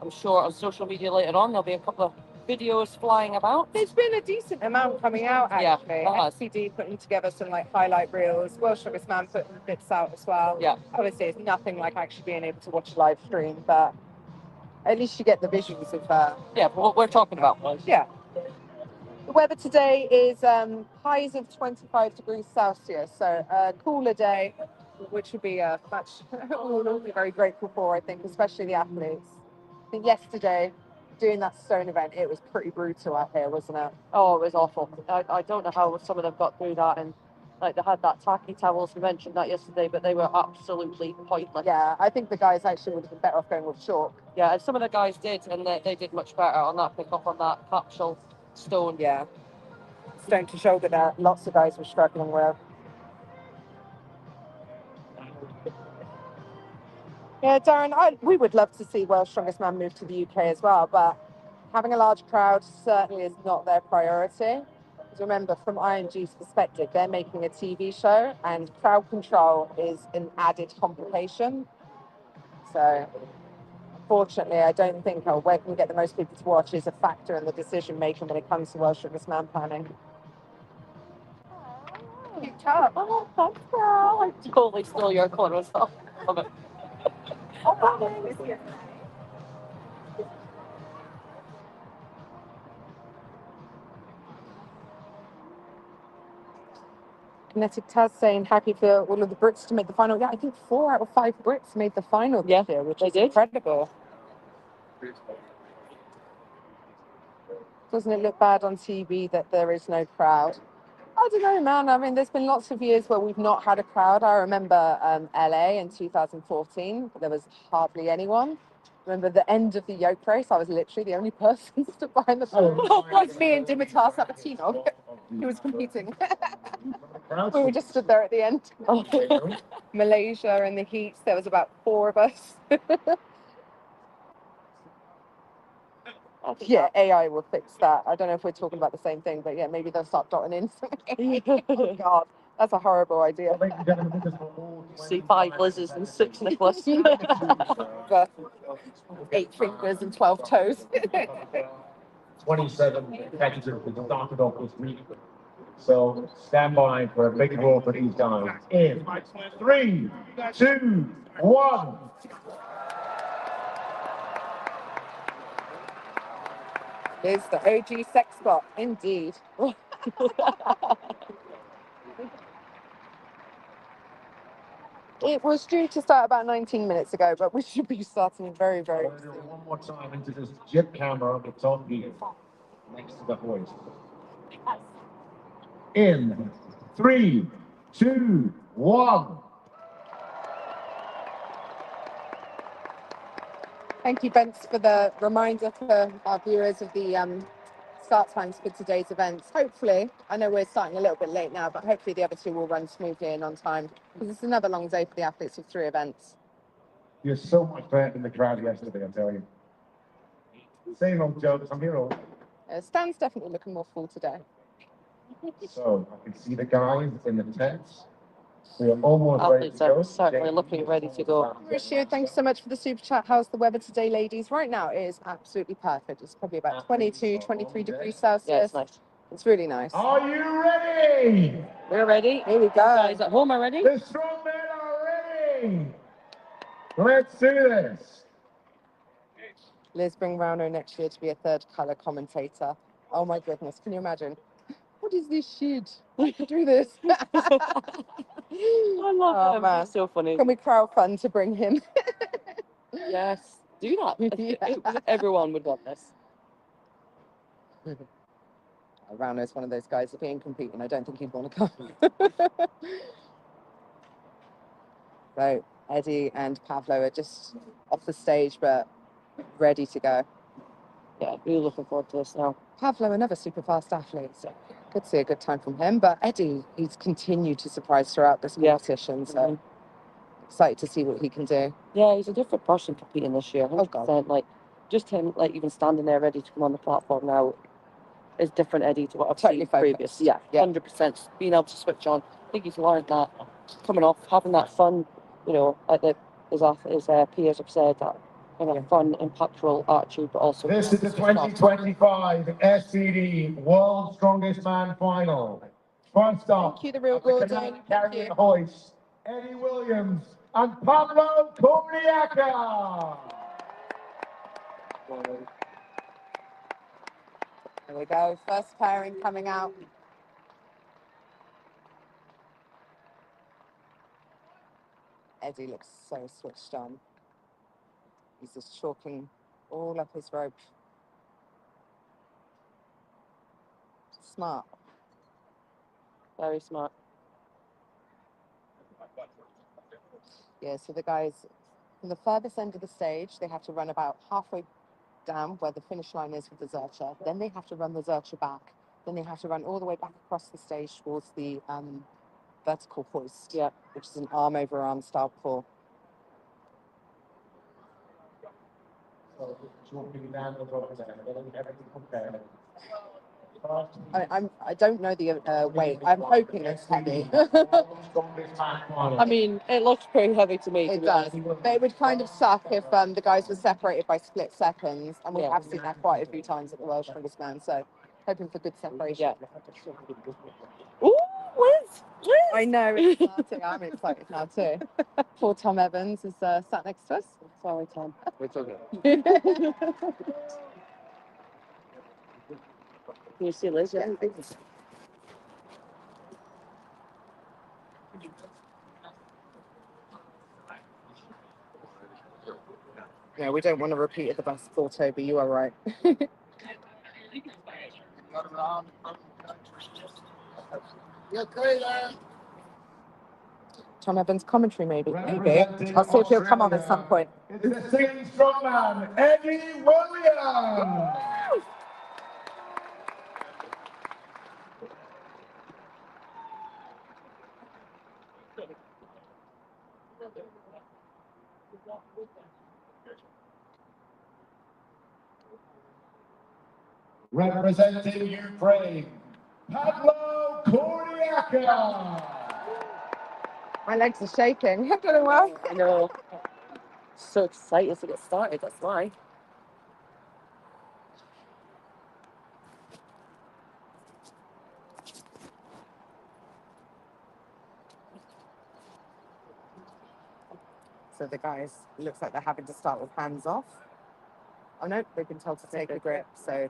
B: I'm sure, on social media later on. There'll be a couple of videos flying about.
A: There's been a decent amount coming out, actually.
B: Yeah,
A: FCD putting together some like highlight reels, World Strongest Man putting bits out as well.
B: Yeah.
A: Obviously, it's nothing like actually being able to watch a live stream, but at least you get the visuals of
B: Yeah, what we're talking about.
A: Yeah. The weather today is highs of 25 degrees Celsius, so a cooler day, which would be much we'll be very grateful for, I think, especially the athletes. I think yesterday, doing that stone event, it was pretty brutal out here, wasn't it?
B: Oh, it was awful. I don't know how some of them got through that, and like they had that tacky towels. We mentioned that yesterday, but they were absolutely pointless.
A: Yeah, I think the guys actually would have been better off going with chalk.
B: Yeah, and some of the guys did, and they did much better on that pick up on that capsule stone.
A: Yeah. Stone to shoulder there, lots of guys were struggling with. Yeah, Darren, we would love to see World's Strongest Man move to the UK as well, but having a large crowd certainly is not their priority. Because remember, from IMG's perspective, they're making a TV show, and crowd control is an added complication. So, unfortunately, I don't think where can we get the most people to watch is a factor in the decision making when it comes to World's Strongest Man planning. Cute top.
B: Oh, thanks, girl. I totally stole your photos. Love it.
A: Kinetic Taz saying happy for all of the Brits to make the final. Yeah, I think 4 out of 5 Brits made the final this year, which is incredible. Doesn't it look bad on TV that there is no crowd? I don't know, man. I mean, there's been lots of years where we've not had a crowd. I remember LA in 2014. There was hardly anyone. Remember the end of the yoke race? I was literally the only person stood behind the pole. Like me and Dimitar Sabatino, who was competing. We were just stood there at the end. Malaysia in the heats, there was about 4 of us. Yeah, AI will fix that. I don't know if we're talking about the same thing, but yeah, maybe they'll start dotting in. Oh God, that's a horrible idea.
B: See 5 Lizzes and 6 Nicholas.
A: 8 fingers and 12 toes.
F: 27 competitors that started off this week. So stand by for a big roar for these guys. In 3, 2, 1.
A: It's the OG sex spot, indeed. It was due to start about 19 minutes ago, but we should be starting very, very soon.
F: One more time into this jib camera that's on view next to the hoist. In 3, 2, 1.
A: Thank you, Bence, for the reminder for our viewers of the start times for today's events. Hopefully, I know we're starting a little bit late now, but hopefully the other 2 will run smoothly and on time, because it's another long day for the athletes with 3 events.
F: You're so much better than the crowd yesterday, I tell you. Same old jokes, I'm here all.
A: Stan's definitely looking more full today.
F: So I can see the guys in the tents. We are almost ready
B: Athletes
F: to go.
B: are certainly looking ready to go.
A: Rashid, thanks so much for the super chat. How's the weather today, ladies? Right now, it is absolutely perfect. It's probably about 22, 23 degrees Celsius.
B: Yeah, it's nice.
A: It's really nice.
F: Are you ready?
B: We're ready.
A: Here we go.
B: Guys at home are ready?
F: The Strongmen are ready. Let's do this.
A: Liz, bring Rauno next year to be a 3rd colour commentator. Oh my goodness, can you imagine? What is this shit? I could do this.
B: I love him.
A: Man.
B: He's so funny.
A: Can we crowdfund to bring him?
B: Yes, do that.
A: Yeah.
B: Everyone would want this.
A: Rauno's one of those guys, if he ain't competing, I don't think he'd want to come. So Eddie and Pavlo are just off the stage, but ready to go.
B: Yeah, really looking forward to this now.
A: Pavlo, another super fast athlete, so could see a good time from him. But Eddie, he's continued to surprise throughout this competition, so excited to see what he can do.
B: Yeah, he's a different person competing this year. 100%.
A: Oh, God.
B: Like, just him, like, even standing there ready to come on the platform now is different Eddie to what I've
A: Totally
B: seen
A: focused.
B: previous. Yeah, 100%. Being able to switch on. I think he's learned that. Coming off, having that fun, you know, like his peers have said, that kind of fun, impactful attitude, but also...
F: This is the 2025 SCD World's Strongest Man Final. First up,
A: Thank you, the real Gordon. Thank you.
F: Hoist, Eddie Williams, and Pavlo Korniaka.
A: There we go. First pairing coming out. Eddie looks so switched on. He's just chalking all up his rope. Smart.
B: Very smart.
A: Yeah, so the guys from the furthest end of the stage, they have to run about halfway down where the finish line is with the Zercher. Then they have to run the Zercher back. Then they have to run all the way back across the stage towards the vertical hoist, which is an arm over arm style pull. I don't know the weight. I'm hoping it's heavy.
B: I mean, it looks pretty heavy to me.
A: It does. But it would kind of suck if the guys were separated by split seconds, and we have seen that quite a few times at the World's Strongest Man. So hoping for good separation.
B: Yeah. Ooh, Liz!
A: I know, it's exciting. I'm excited now too. Poor Tom Evans is sat next to us.
B: Sorry, Tom.
D: It's okay.
B: Can you see Liz? Yeah.
A: Yeah, we don't want to repeat at the basketball, Toby. You are right. Tom Evans commentary, maybe. I'll see if he'll come on at some point.
F: It's the singing strongman, Eddie Williams. Representing Ukraine, Pavlo Korniaka.
A: My legs are shaking. I'm doing well.
B: I know. So excited to get started, that's why.
A: So the guys, it looks like they're having to start with hands off. Oh no, they've been told to take the grip, so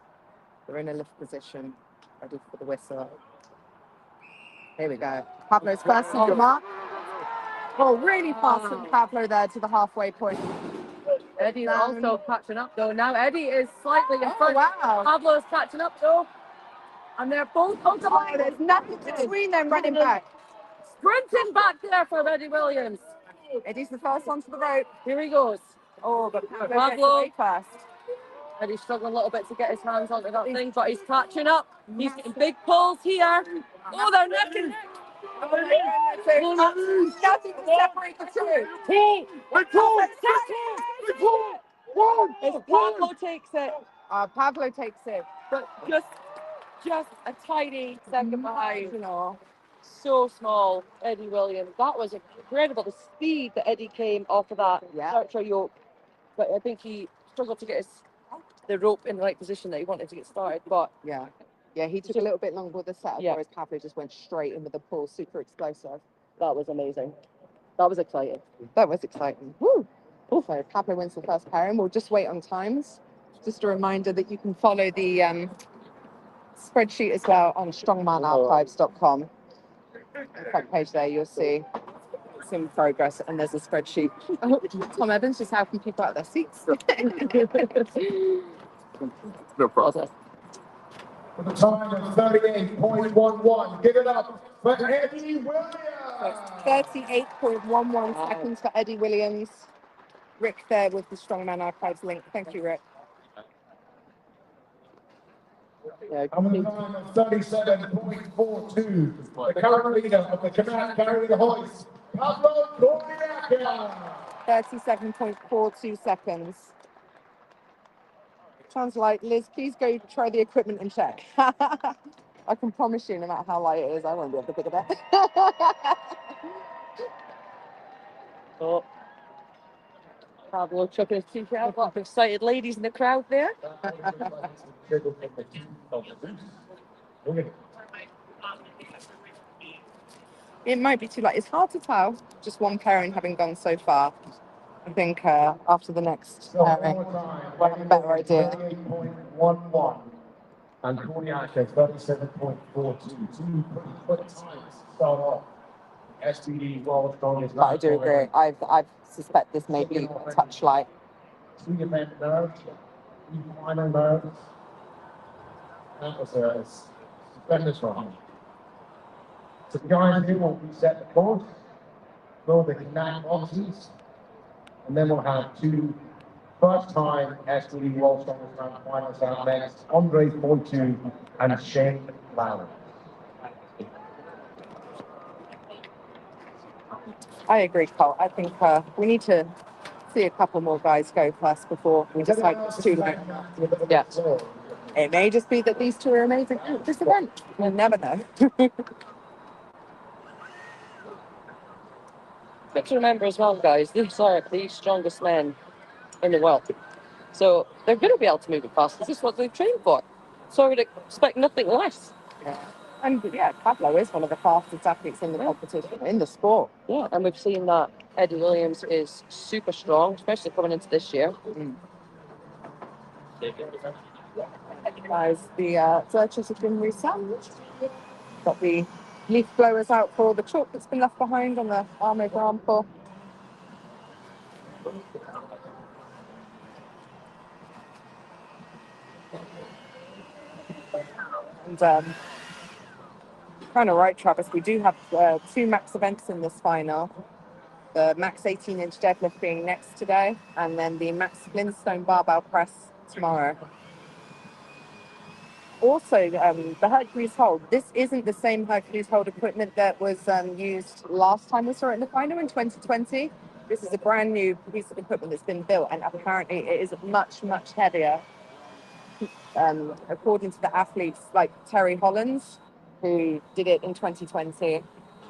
A: they're in a lift position, ready for the whistle. Here we go. Pavlo's first on the mark. Oh, really fast from Pavlo there to the halfway point.
B: Eddie's also catching up though. Now Eddie is slightly in front.
A: Wow.
B: Pavlo is catching up though. And they're both on the line.
A: There's nothing between them running back.
B: Sprinting back there for Eddie Williams.
A: Eddie's the first onto the rope.
B: Here he goes.
A: Oh, but Pavlo gets away first.
B: Eddie's struggling a little bit to get his hands onto that thing, but he's catching up. He's getting big pulls here. Oh, they're neck and neck.
A: Nothing to separate the two.
B: Pavlo takes it.
A: Pavlo takes it.
B: But just a tiny second behind. You know, so small, Eddie Williams. That was incredible. The speed that Eddie came off of that Archer yoke. But I think he struggled to get the rope in the right position that he wanted to get started. But
A: yeah, he took a little bit longer with the setup, whereas Pavlo just went straight in with the pull, super explosive.
B: That was amazing. That was exciting.
A: That was exciting. Woo! Also, Pavlo wins the first pairing. We'll just wait on times. Just a reminder that you can follow the spreadsheet as well on strongmanarchives.com. The front page there, you'll see it's in progress, and there's a spreadsheet. Tom Evans, just helping people out of their seats.
D: No problem.
F: With a time of 38.11. Give it up for Eddie Williams.
A: 38.11 seconds for Eddie Williams. Rick there with the Strongman Archives link. Thank you, Rick.
B: Yeah,
F: And with a time of 37.42, the current leader of the command carrying the hoist, Pavlo.
A: 37.42 seconds. Sounds like, Liz, please go try the equipment and check. I can promise you, no matter how light it is, I won't be able to pick it up.
B: Oh, Pablo chucking his t-shirt out. A lot of excited ladies in the crowd there.
A: It might be too late. It's hard to tell. Just one pairing having gone so far. I think after the next pairing, we'll have a better idea.
F: 38.11 and Cognac at 37.42. Two pretty quick times to start off. SBD World Strongest.
A: But I do agree. I suspect this may be a touch light.
F: Three event nerves, three final nerves. That was a stupendous run. So the guys here will reset the course, build the Cognac boxes, and then we'll have two first-time SBD World Strongest Man finals out next, Andre Fortu and Shane Lowry.
A: I agree, Cole. I think we need to see a couple more guys go first before we decide it's too late.
B: Yeah.
A: It may just be that these two are amazing at this event. We'll never know.
B: But to remember as well, guys, these are the strongest men in the world. So they're going to be able to move it fast. This is what they've trained for. So I would expect nothing less.
A: Yeah. And yeah, Pavlo is one of the fastest athletes in the competition, in the sport.
B: Yeah, and we've seen that Eddie Williams is super strong, especially coming into this year.
A: Guys, the searches have been reset. Got the leaf blowers out for all the chalk that's been left behind on the armoured ramp. And kind of right, Travis, we do have two max events in this final. The max 18-inch deadlift being next today, and then the max Flintstone barbell press tomorrow. Also, the Hercules hold. This isn't the same Hercules hold equipment that was used last time we saw it in the final in 2020. This is a brand new piece of equipment that's been built, and apparently it is much, much heavier. According to the athletes like Terry Hollins, who did it in 2020,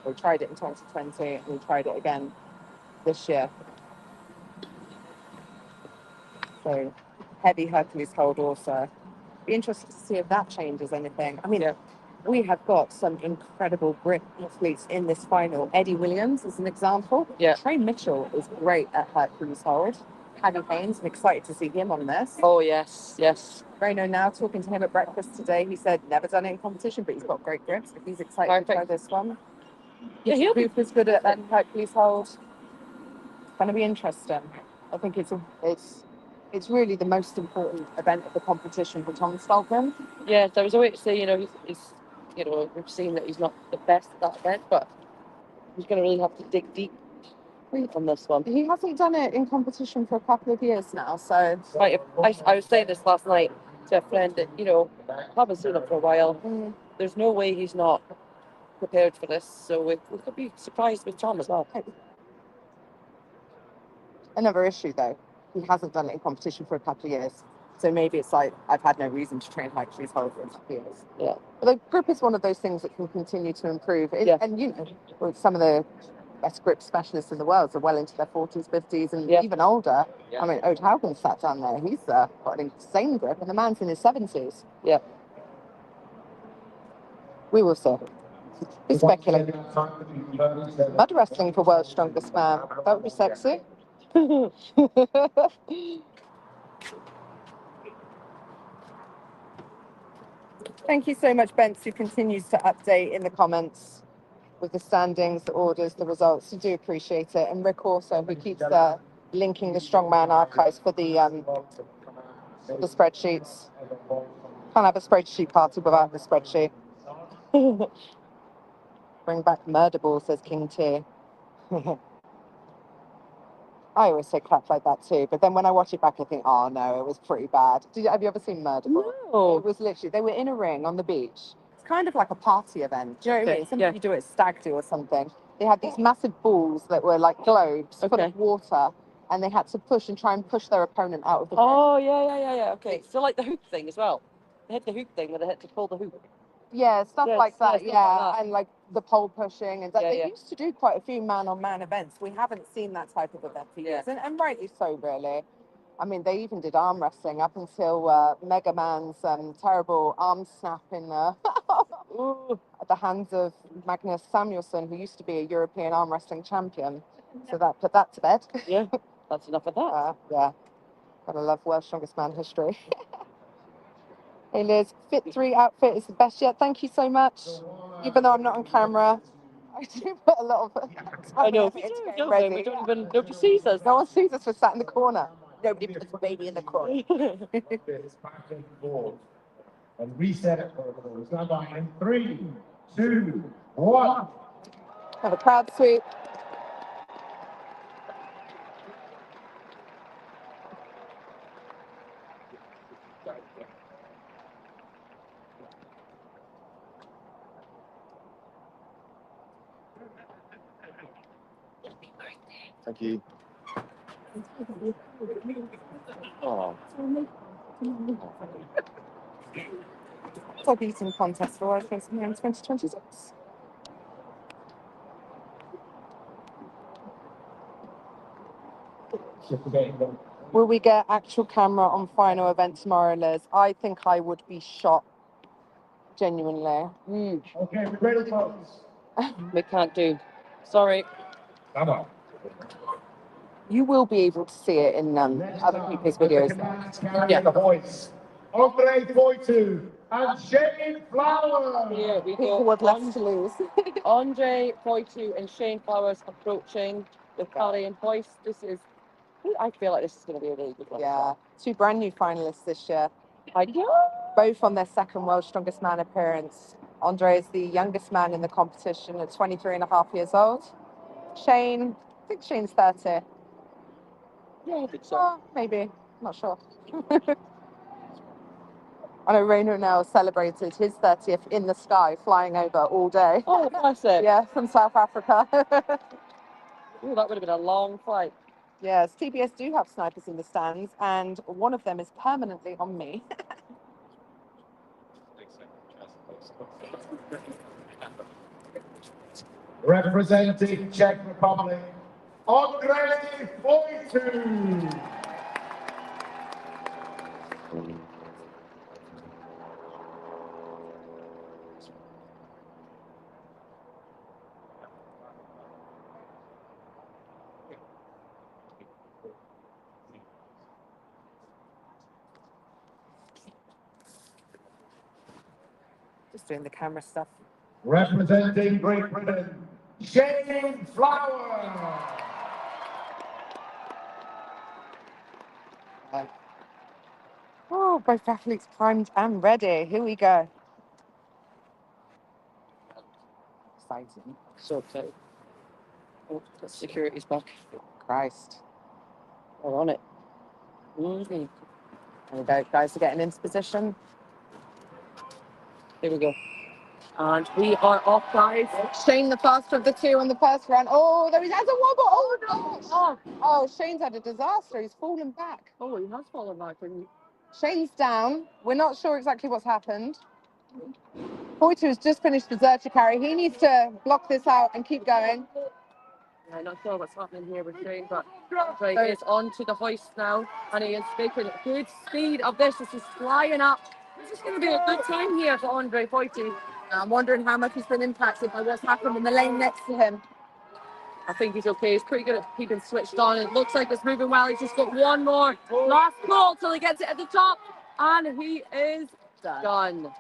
A: or tried it in 2020, and we tried it again this year. So heavy Hercules hold also. Be interested to see if that changes anything. I mean, we have got some incredible grip athletes in this final. Eddie Williams is an example.
B: Yeah.
A: Trey Mitchell is great at Hercules hold. Paddy Haynes, I'm excited to see him on this.
B: Oh, yes, yes.
A: Rauno now, talking to him at breakfast today, he said never done it in competition, but he's got great grips. If he's excited to try this one.
B: Yeah, he'll be.
A: Cooper's good at Hercules hold. It's going to be interesting. I think it's really the most important event of the competition for Tom Stoltman.
B: Yeah, there was a way to say, he's we've seen that he's not the best at that event, but he's going to really have to dig deep on this one.
A: He hasn't done it in competition for a couple of years now, so...
B: Right, I was saying this last night to a friend that, haven't seen him for a while. There's no way he's not prepared for this, so we could be surprised with Tom as well.
A: Another issue, though, he hasn't done it in competition for a couple of years. So maybe it's like, I've had no reason to train Hercules hold for a couple of years.
B: Yeah.
A: But the grip is one of those things that can continue to improve. And, with some of the best grip specialists in the world are well into their 40s, 50s, and even older. I mean, Ode Haugen sat down there. He's got an insane grip, and the man's in his 70s.
B: Yeah.
A: We will see. We speculate. Mud wrestling for world's strongest man. That would be sexy. Thank you so much, Bence, who continues to update in the comments with the standings, the orders, the results. We do appreciate it. And Rick also, who keeps linking the Strongman archives for the spreadsheets. Can't have a spreadsheet party without the spreadsheet. Bring back murder ball, says King T. I always say crap like that too, but then when I watch it back, I think, oh no, it was pretty bad. Have you ever seen Murder Ball?
B: No.
A: It was literally, they were in a ring on the beach. It's kind of like a party event. Do you know what I mean? Something you do at stag do or something. They had these massive balls that were like globes full of water, and they had to push and try and push their opponent out of the ring.
B: Oh, yeah. Okay. So like the hoop thing as well. They had the hoop thing where they had to pull the hoop.
A: Yeah, stuff like that.
B: stuff like that.
A: And like the pole pushing and they used to do quite a few man-on-man events. We haven't seen that type of event for years, and rightly so, really. I mean, they even did arm wrestling up until Mega Man's terrible arm snap in at the hands of Magnus Samuelsson, who used to be a European arm wrestling champion. So that put that to bed.
B: Yeah, that's enough of that.
A: Yeah, gotta love World's Strongest Man history. Hey Liz, Fit 3 outfit is the best yet. Thank you so much. Even though I'm not on camera, I do put a lot of time.
B: I know,
A: we
B: don't even, nobody sees us.
A: No one sees us, we're sat in the corner. Nobody puts the baby in the corner.
F: And reset it for the stand by in 3, 2, 1.
A: Have a crowd sweep.
D: Thank you. Oh.
A: Top eating contest for World Strongest Man 2026. Will we get actual camera on final event tomorrow, Liz? I think I would be shocked. Genuinely.
F: Okay, we're ready, folks.
B: We can't do. Sorry.
F: Come on.
A: You will be able to see it in other people's videos.
F: Yeah, the Hoist. Andre Foytu and Shane Flowers.
B: Here we
A: People
B: go.
A: with less to lose.
B: Andre Foytu and Shane Flowers approaching with Paddy and Hoist. I feel like this is going to be a really good one.
A: Yeah, 2 brand new finalists this year.
B: Yeah.
A: Both on their second World's Strongest Man appearance. Andre is the youngest man in the competition at 23 and a half years old. Shane, I think Shane's 30.
B: Yeah, I think so.
A: Maybe, not sure. I know Rauno now celebrated his 30th in the sky, flying over all day.
B: Oh, classic.
A: Yeah, from South Africa.
B: Ooh, that would have been a long flight.
A: Yes, TBS do have snipers in the stands, and one of them is permanently on me.
F: Representing Czech Republic, Andre Foytu.
A: Just doing the camera stuff.
F: Representing Great Britain, Shane Flowers.
A: Oh, both athletes primed and ready. Here we go. Exciting.
B: So excited. Oh, the security's back.
A: Christ.
B: We're on it.
A: There we go. Guys are getting into position.
B: Here we go. And we are off, guys.
A: Shane, the faster of the 2 on the first run. Oh, there he has a wobble. Oh, no. Oh, Shane's had a disaster. He's fallen back.
B: Oh, he has fallen back.
A: Shane's down. We're not sure exactly what's happened. Foytu has just finished the Zercher carry. He needs to block this out and keep going.
B: Yeah, I'm not sure what's happening here with Trey, but Trey is on to the hoist now, and he is making good speed of this. This is flying up. This is going to be a good time here for Andre Foytu.
A: I'm wondering how much he's been impacted by what's happened in the lane next to him.
B: I think he's okay. He's pretty good at keeping switched on. It looks like it's moving well. He's just got one more last pull till he gets it at the top, and he is done.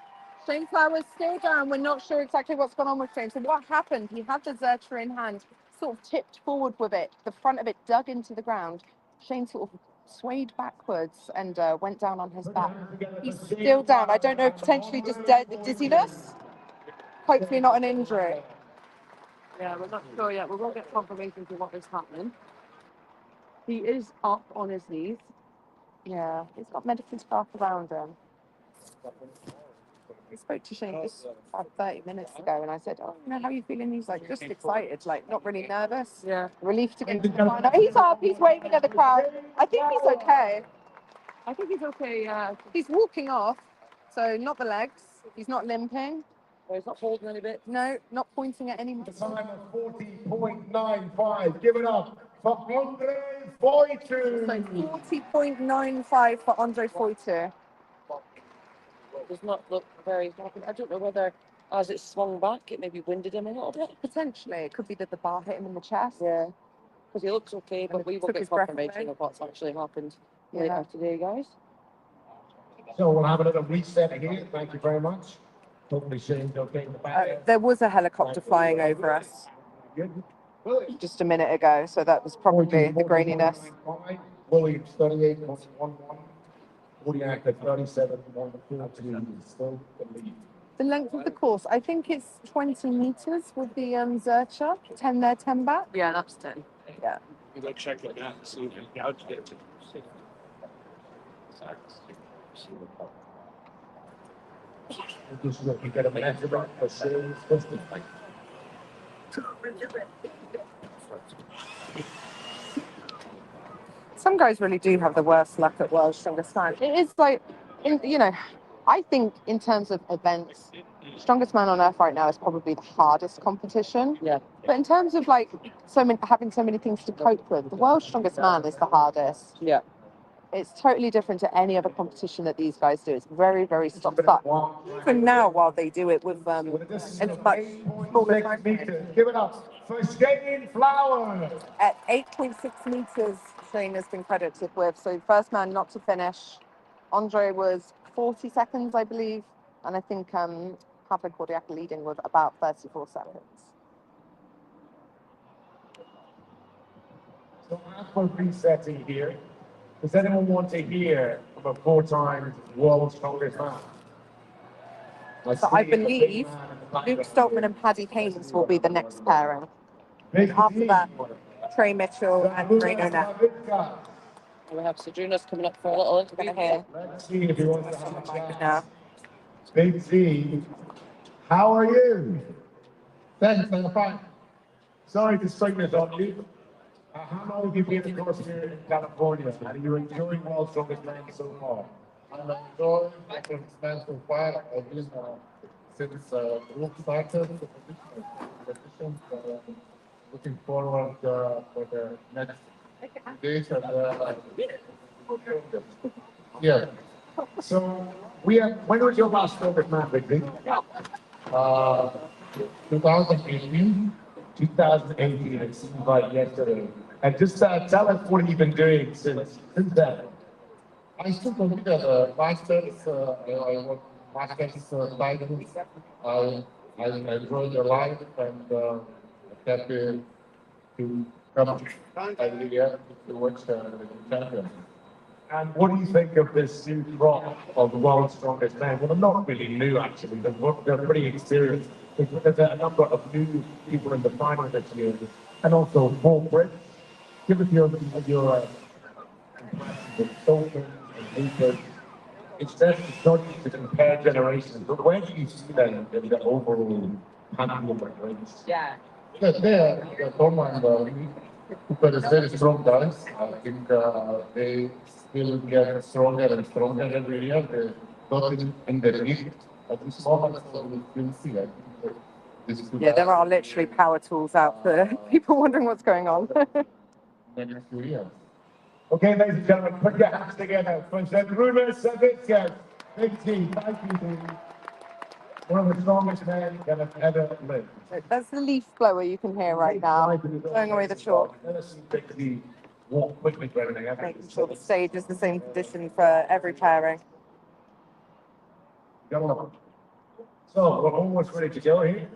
A: Shane Flowers still down. We're not sure exactly what's gone on with Shane. So what happened? He had the Zercher in hand, sort of tipped forward with it. The front of it dug into the ground. Shane sort of swayed backwards and went down on his back. He's still down. I don't know, potentially just dizziness. Hopefully not an injury.
B: Yeah, we're not sure yet. We will get confirmation of what is happening. He is up on his knees. Yeah, he's got medical staff around him. I spoke to Shane just about 30 minutes ago and I said, oh, you know, how are you feeling? He's like, just excited, like, not really nervous. Yeah. Relief to get to the final. He's up, he's waving at the crowd. I think he's okay. I think he's okay, yeah. He's walking off, so not the legs. He's not limping. So he's not holding any bit. No, not pointing at any muscle.
F: Time of 40.95. Give it up for Andre Foytu.
B: So 40.95 for Andre Foytu. Does not look very happy. I don't know whether, as it swung back, it maybe winded him a little bit. Potentially. It could be that the bar hit him in the chest. Yeah. Because he looks okay, but we will get confirmation of what's actually happened later today, guys.
F: So we'll have another reset here. Thank you very much. Hopefully Shane's okay in the back.
A: There was a helicopter flying over us just a minute ago, so that was probably the graininess.
F: Williams 38.11. Kodiak at 37.42. Still the lead.
A: The length of the course, I think it's 20 meters with the Zercher, 10 there, 10 back.
B: Yeah, that's 10.
A: Yeah.
E: You go check it out and see how to get to
F: You get a measurement for Shane's distance.
A: Some guys really do have the worst luck at World's Strongest Man. It is like, you know, I think in terms of events, Strongest Man on Earth right now is probably the hardest competition.
B: Yeah.
A: But in terms of like having so many things to cope with, the World's Strongest Man is the hardest.
B: Yeah.
A: It's totally different to any other competition that these guys do. It's very, very stop-start. Even now, while they do it with and it's much smaller time.
F: Give it up for Shane Flower.
A: At 8.6 meters, Shane has been credited with. So first man not to finish. Andre was 40 seconds, I believe. And I think Pavlo Kodiak leading with about 34 seconds.
F: So as we're resetting here, does anyone want to hear from a 4-time world strongest man?
A: So I believe Luke Stoltman and Paddy Haynes will be the next pairing. And after that, Trey Mitchell and Rauno now.
B: We have Sedrunas coming up for a little interview here.
F: Let's see if he wants to have a chat. Big Z, how are you?
J: Thanks, I'm fine.
F: Sorry to spring this on you. How long have you been, of course, here in California? And are you enjoying World's Strongest Man so far?
J: I'm enjoying the Strongest so far. I've been since the group started, the competition, looking forward for the next days and yeah.
F: So, when was your last Strongest Man, Big Z?
J: 2018.
F: 2018, it seems like yesterday. And just tell us what you've been doing since then.
J: I still completed the masters. I work masters titles. I enjoy the life and happy to come every year to watch the champion.
F: And what do you think of this new crop of the world's strongest men? Well, they're not really new, actually. They're pretty experienced. There's a number of new people in the final this year, and also Paul Brits. Give us your impressions of Stoltman and Lucas. It's not just to compare generations, but where do you see them in the overall pantheon of race?
B: Yeah.
J: They're former and Cooper is very strong guys. I think they still get stronger and stronger every year. They got in the league at this moment, so we'll see. I think
A: yeah, there are literally power tools out for people wondering what's going on.
J: next few years.
F: Okay, ladies and gentlemen, put your hands together for Rauno Savitskas. Big T, thank you, dude. One of the strongest men that have ever lived.
A: That's the leaf blower you can hear right now, blowing away the chalk.
F: Never seen Big T walk quickly for anything.
A: Making sure the stage is the same condition for every pairing.
F: So, we're almost ready to go here.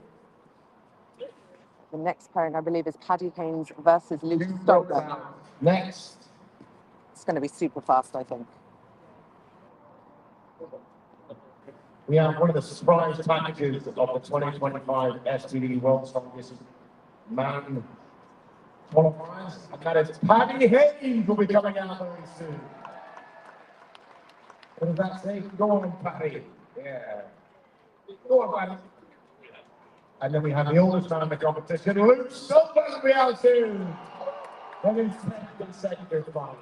A: The next pairing, I believe, is Paddy Haynes versus Luke Stoltman.
F: Next.
A: It's going to be super fast, I think.
F: We have one of the surprise packages of the 2025 STD World Strongest man qualifiers, and that is Paddy Haynes will be coming out very soon. What does that say? Go on, Paddy. Yeah. Go on, Paddy. And then we have the oldest man in the competition, Luke Silver, will be out soon. Then in second consecutive final.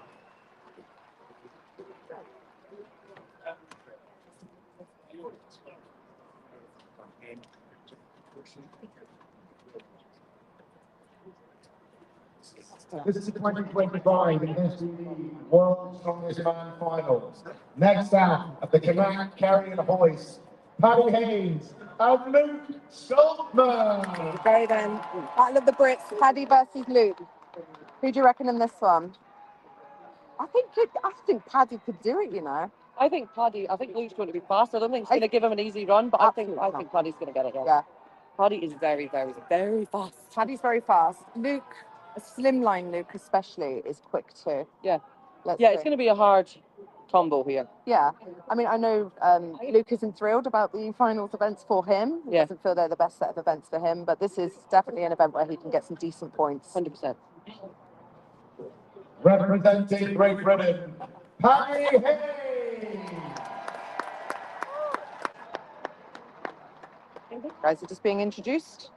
F: This is the 2025 SBD World Strongest Man Finals. Next out at the Kanak Carrying Hoist, Paddy Haynes and Luke Strongman.
A: Okay then, Battle of the Brits, Paddy versus Luke. Who do you reckon in this one? I think Paddy could do it, you know.
B: I think Luke's going to be fast. I don't think he's going to give him an easy run, but I think Paddy's going to get it.
A: Yeah.
B: Paddy is very, very, very fast.
A: Paddy's very fast. Luke, a slimline Luke especially, is quick too.
B: Yeah.
A: Let's
B: Yeah,
A: see.
B: it's going to be a hard combo here.
A: Yeah. I mean, I know Luke isn't thrilled about the finals events for him. He doesn't feel they're the best set of events for him, but this is definitely an event where he can get some decent points.
B: 100%.
F: Representing Great Britain, Paddy Haynes.
A: Guys are just being introduced.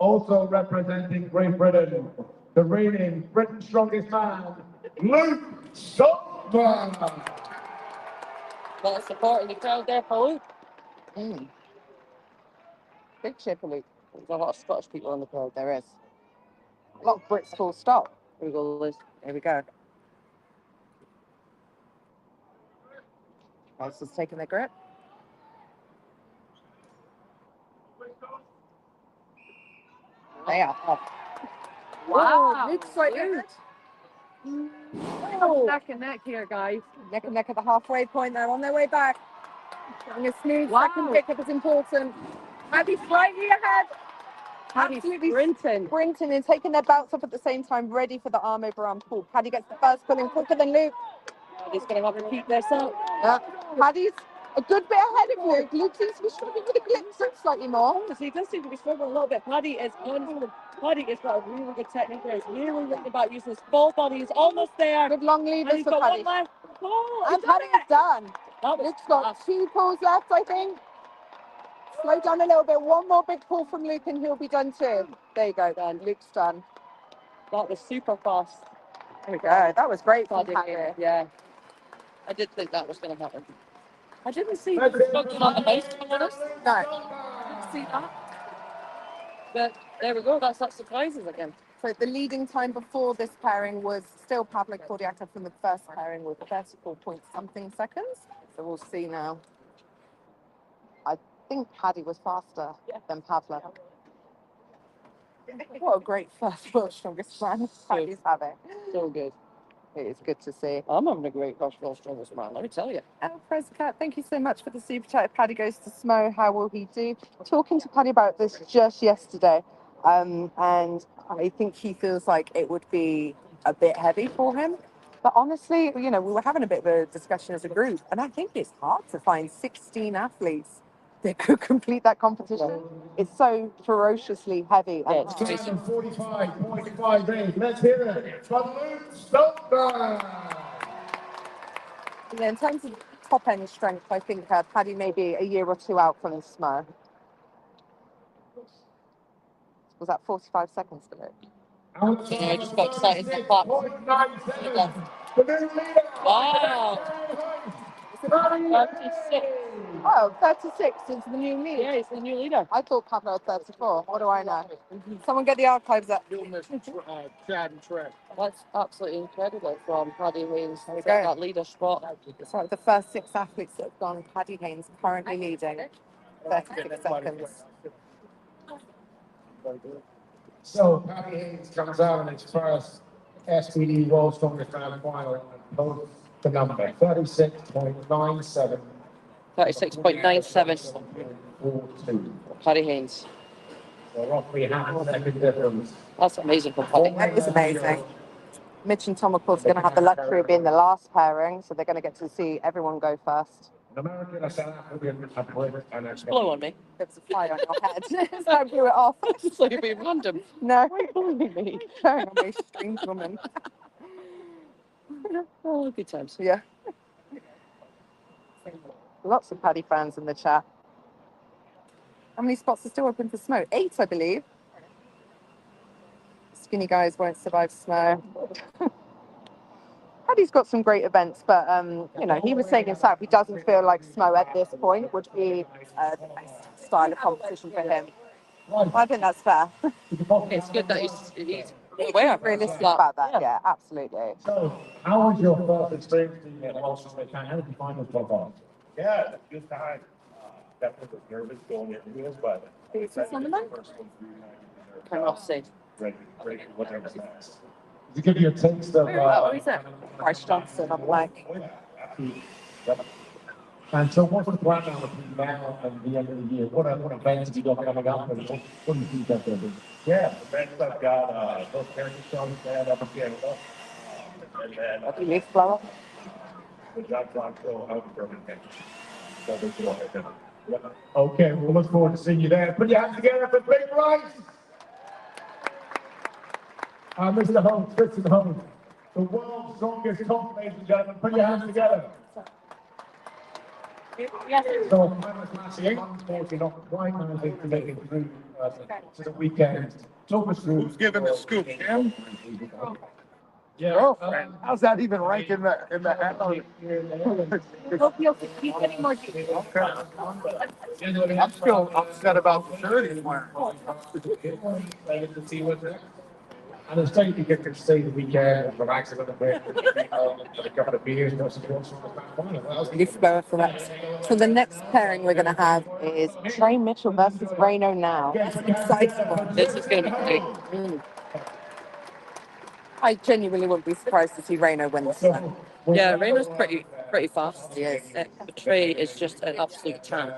F: Also representing Great Britain, the reigning Britain's strongest man, Luke Strongman.
B: A lot of support in the crowd there for Luke.
A: Big cheer for Luke.
B: There's a lot of Scottish people in the crowd.
A: There is. A lot of Brits full stop.
B: Here we go, Liz.
A: Here we go. Guys just taking their grip. They are off.
B: Wow.
A: Luke's right there.
B: Neck and neck here, guys.
A: Neck and neck at the halfway point. They're on their way back. Getting a smooth second pickup is important. Paddy's slightly ahead.
B: Paddy's sprinting
A: and taking their belts up at the same time, ready for the arm over arm pull. Paddy gets the first pull in quicker than Luke.
B: Paddy's going to have to keep this up.
A: Yeah. Paddy's a good bit ahead of Luke. Luke seems to be struggling with the glutes slightly more.
B: He does seem to be struggling a little bit. Paddy has got a really good technique there. He's really thinking about using his full body. He's almost there.
A: Good long levers for Paddy.
B: One left.
A: And Paddy is done. Luke's got 2 pulls left, I think. Slow down a little bit. One more big pull from Luke and he'll be done too. There you go then. Luke's done.
B: That was super fast.
A: There we go. That was great from Paddy.
B: Yeah. I did think that was going to happen. I didn't see him struggling on the base, to be honest.
A: No.
B: Didn't see that. But there we go. That's that surprises again.
A: So the leading time before this pairing was still Pavlo Cordiata from the first pairing with 34 point something seconds. So we'll see now. I think Paddy was faster than Pavlo. What a great first world strongest man Paddy's having.
B: So good.
A: It is good to see.
B: I'm having a great first world strongest man, let me tell you.
A: Prescott, thank you so much for the super chat. If Paddy goes to Smo, how will he do? Talking to Paddy about this just yesterday, and I think he feels like it would be a bit heavy for him. But honestly, you know, we were having a bit of a discussion as a group, and I think it's hard to find 16 athletes that could complete that competition. It's so ferociously heavy.
B: Yeah, it's crazy.
F: 45.58. Let's hear it from Luke Strongman.
A: Yeah, in terms of top end strength, I think Paddy may be a year or two out from the Smo. Was that 45 seconds to it?
B: I just got excited in the clock. Wow. 36.
A: Oh, 36 is the new leader.
B: Yeah, he's the new leader.
A: I thought Pavlo was 34. What do I know? Someone get the archives up.
C: Chad and Trey.
B: That's absolutely incredible from Paddy Haynes to
A: we
B: get
A: go.
B: that leader spot.
A: It's like the first 6 athletes that have gone. Paddy Haynes currently leading 36 seconds.
F: So Paddy Haynes comes out in his first SBD World Strongest Man final and posts the number 36.97.
B: 36.97.
F: 42.
B: Paddy Haynes.
F: So roughly half a second difference.
B: That's amazing for Paddy.
A: That is amazing. Mitch and Tom, of course, are going to have the luxury of being the last pairing, so they're going to get to see everyone go first.
B: Blow on me.
A: There's a fire on your head, so I blew it off.
B: It's like you're being random.
A: No,
B: Why are you blowing me?
A: showing on me, strange woman.
B: Oh, good times.
A: Yeah. Lots of Paddy fans in the chat. How many spots are still open for snow? 8, I believe. Skinny guys won't survive snow. Paddy's got some great events, but you know, he was saying himself he doesn't feel like snow at this point would be the best style of competition for him. Well, I think that's fair.
B: It's good that he's aware of
A: Realistic about that, yeah, absolutely.
F: So, how was your first experience being at Welsh Strongman? How did you find this so
I: Yeah, good time. Definitely was nervous going into this, but
A: Is this on the mic?
B: Come off stage.
I: ready for whatever's next.
F: Did it give you a taste of...
B: What is that?
A: Bryce Johnson on the mic.
F: And so what's the plan now between now and the end of the year? What events have you got coming up? And what do you think that's going to be?
I: Yeah, events I've got, both Hercules shows up in Canada. And then
A: Leaf blower.
I: the John Brown show out in Birmingham. So there's a lot of them. Yep.
F: Okay, we'll look forward to seeing you there. Put your hands together for Big Bryce! Mr. Holmes, Tristan Holmes, the world's strongest top, ladies and gentlemen. Put your hands together. So, unfortunately, not quite managing to make it through to the weekend. Talk us through.
C: Who's giving the scoop, Jim?
F: Yeah.
C: How's that even rank in the
A: Hope you'll keep getting more details.
C: I'm still upset about the shirt he's wearing.
F: And it's great to get to stay the weekend and relax a little bit, have a couple of beers, no support.
A: Leaf blower for that. So the next pairing we're going to have is Trey Mitchell versus Rauno now. That's an exciting one.
B: This is going to be great.
A: I genuinely wouldn't be surprised to see Rauno win this one.
B: Yeah, Rauno's pretty fast.
A: He is.
B: Trey is just an absolute tank.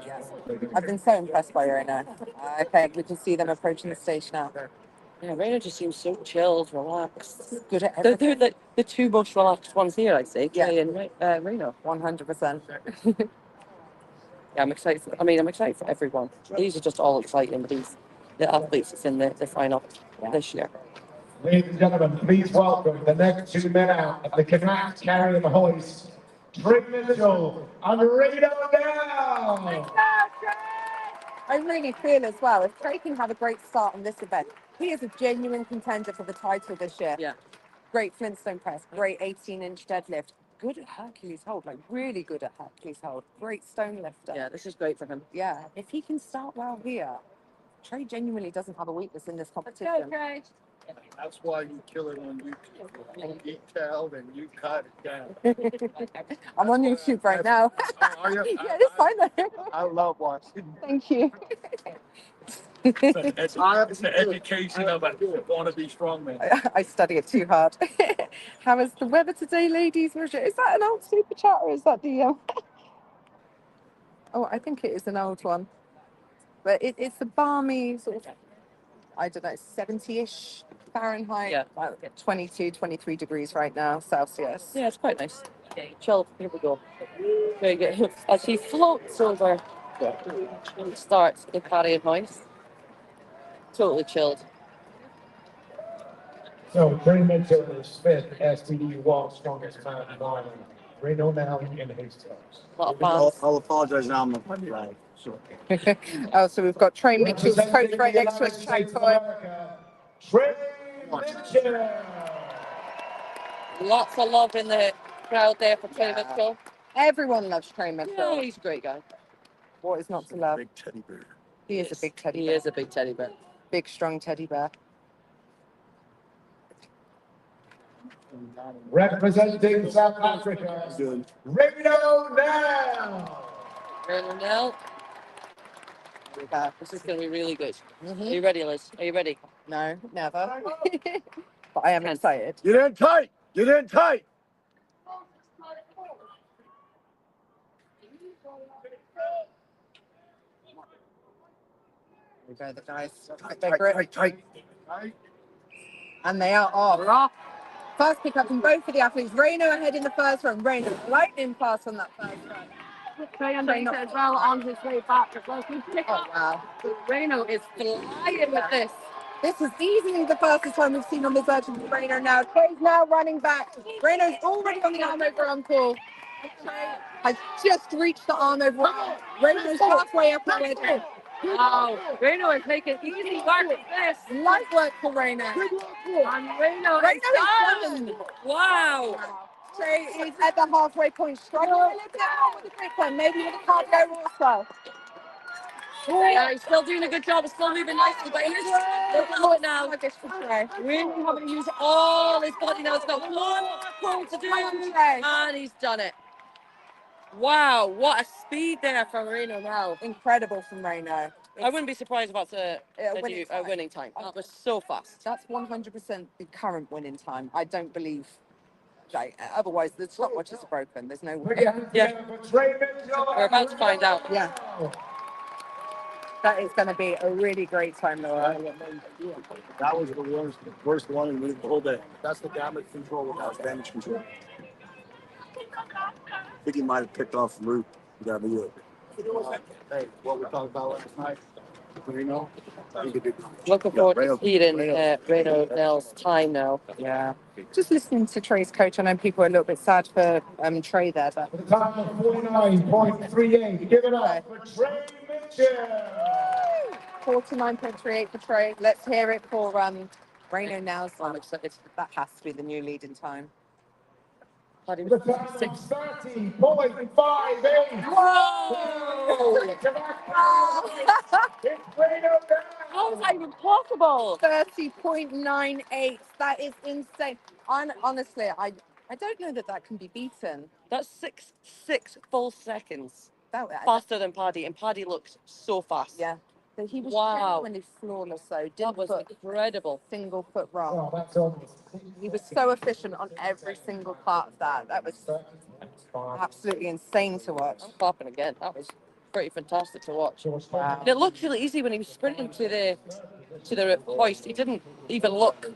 A: I've been so impressed by Rauno. I think we can see them approaching the stage now.
B: Yeah, Rauno just seems so chilled, relaxed.
A: Good at everything.
B: They're the two most relaxed ones here, I say.
A: Yeah.
B: Trey and Rauno.
A: 100%.
B: Yeah, I'm excited. I'm excited for everyone. These are just all exciting. The athletes that's in the final this year.
F: Ladies and gentlemen, please welcome the next 2 men out of the Connect carrying the hoist, Trey Mitchell and Rauno now.
A: I really feel as well, if Trey can have a great start on this event, he is a genuine contender for the title this year.
B: Yeah.
A: Great Flintstone press, great 18-inch deadlift, good at Hercules hold, like really good at Hercules hold, great stone lifter.
B: Yeah, this is great for him.
A: Yeah, if he can start well here, Trey genuinely doesn't have a weakness in this competition.
B: Let's go, Trey.
C: That's why you kill it on YouTube. You detail and you cut it down.
A: I'm on YouTube right now.
C: Are you?
A: Yeah, it's fine though.
C: I love watching.
A: Thank you.
C: It's an education of a wannabe strongman.
A: I study it too hard. How is the weather today, ladies? Is that an old super chat or is that the... Oh, I think it is an old one. But it's a balmy sort of, I don't know, 70-ish Fahrenheit.
B: Yeah.
A: About 22, 23 degrees right now, Celsius.
B: Yeah, it's quite nice. Chill. Here we go. Very good. As he floats over and starts the Paddy and Hoist. Totally chilled.
F: So, Trey Mitchell is fifth STD World's Strongest Man in Ireland. Rauno now in his terms.
B: A lot of fans.
D: I'll apologize now. I'm right. Sure.
A: Oh, so we've got Trey Mitchell's coach right next to us, Trey Toy.
F: Trey Mitchell.
B: Lots of love in the crowd there for Trey Mitchell.
A: Everyone loves Trey Mitchell.
B: Yeah, he's a great guy.
A: What is not to love?
C: Big teddy bear.
A: He is a big teddy
B: He
A: bear.
B: is a big teddy bear.
A: Big, strong teddy bear.
F: Representing South Africa, Rauno now.
B: Rauno now. This is going to be really good. Are you ready, Liz? Are you ready?
A: No, never. But I am excited.
C: Get in tight. Get in tight.
A: We go, the guys.
C: Tight.
A: And they are off. First pick up from both of the athletes. Rauno ahead in the first run. Rauno lightning fast on that first run.
B: Trey underneath it as well on his way back as well.
A: Oh, wow.
B: Rauno is flying with this.
A: This is easily the fastest time we've seen on this version of Rauno now. Trey's now running back. Rauno's already on the arm over arm call. Trey has just reached the arm over arm. Rauno's halfway up already.
B: Wow, Rauno is making easy work with this.
A: Light work for Rauno.
B: And Rauno is done. Wow.
A: Trey is at the halfway point, struggling a little bit more with the quick one, maybe with the cardio also.
B: Yeah, he's still doing a good job. He's still moving nicely, but he's look at now. Really having to use all his body now. He's got one more pull to do, and he's done it. Wow, what a speed there from Rauno now.
A: Incredible from Rauno.
B: I wouldn't be surprised about a winning time. That was so fast.
A: That's 100% the current winning time. I don't believe, like, otherwise the stopwatches are broken. There's no way.
B: Yeah, we're about to find out.
A: Yeah. That is going to be a really great time, Laura.
K: That was the worst one in the whole day. That's the damage control without damage control. I think he might have picked off the root. You gotta be it. Hey, what we talked about last night, you know?
B: Looking forward to seeing Rauno Nell's time now.
A: Yeah. Just listening to Trey's coach, I know people are a little bit sad for Trey there, but
F: The time of 49.38. Give it up for Trey Mitchell.
A: 49.38 for Trey. Let's hear it for Rauno Nell's. I'm excited. That has to be the new leading time.
F: The time of 30.58.
B: Whoa! How is that even possible?
A: 30.98. That is insane. Honestly, I don't know that can be beaten.
B: That's 6 full seconds.
A: That,
B: Faster than Paddy, and Paddy looks so fast.
A: Yeah. But he was
B: Wow.
A: genuinely flawless, though.
B: That was incredible.
A: Single foot wrong.
F: Oh, that's almost.
A: He was so efficient on every single part of that. That was absolutely insane to watch.
B: I'm clapping again. That was pretty fantastic to watch.
A: Wow.
B: And it looked really easy when he was sprinting to the hoist. He didn't even look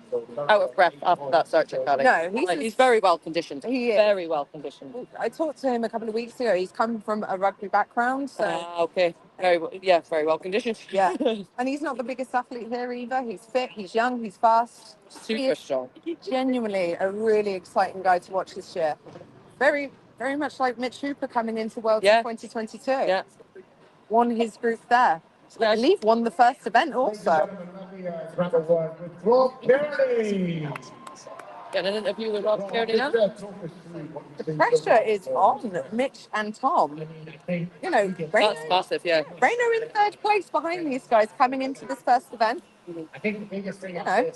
B: out of breath after that search, Paddy.
A: No,
B: he's very well conditioned.
A: He is.
B: Very well conditioned.
A: I talked to him a couple of weeks ago. He's come from a rugby background, so
B: Okay. Very well conditioned.
A: yeah. And he's not the biggest athlete here either. He's fit, he's young, he's fast.
B: Super strong.
A: Genuinely a really exciting guy to watch this year. Very, very much like Mitch Hooper coming into Worlds in 2022.
B: Yeah.
A: Won his group there. I believe won the first event also.
F: Number one with Rob Kearney.
B: Get an interview with Rob Kearney now.
A: The pressure is on Mitch and Tom. You know,
B: That's massive, yeah.
A: Rauno in third place behind these guys coming into this first event.
G: I think the biggest thing,
A: You know,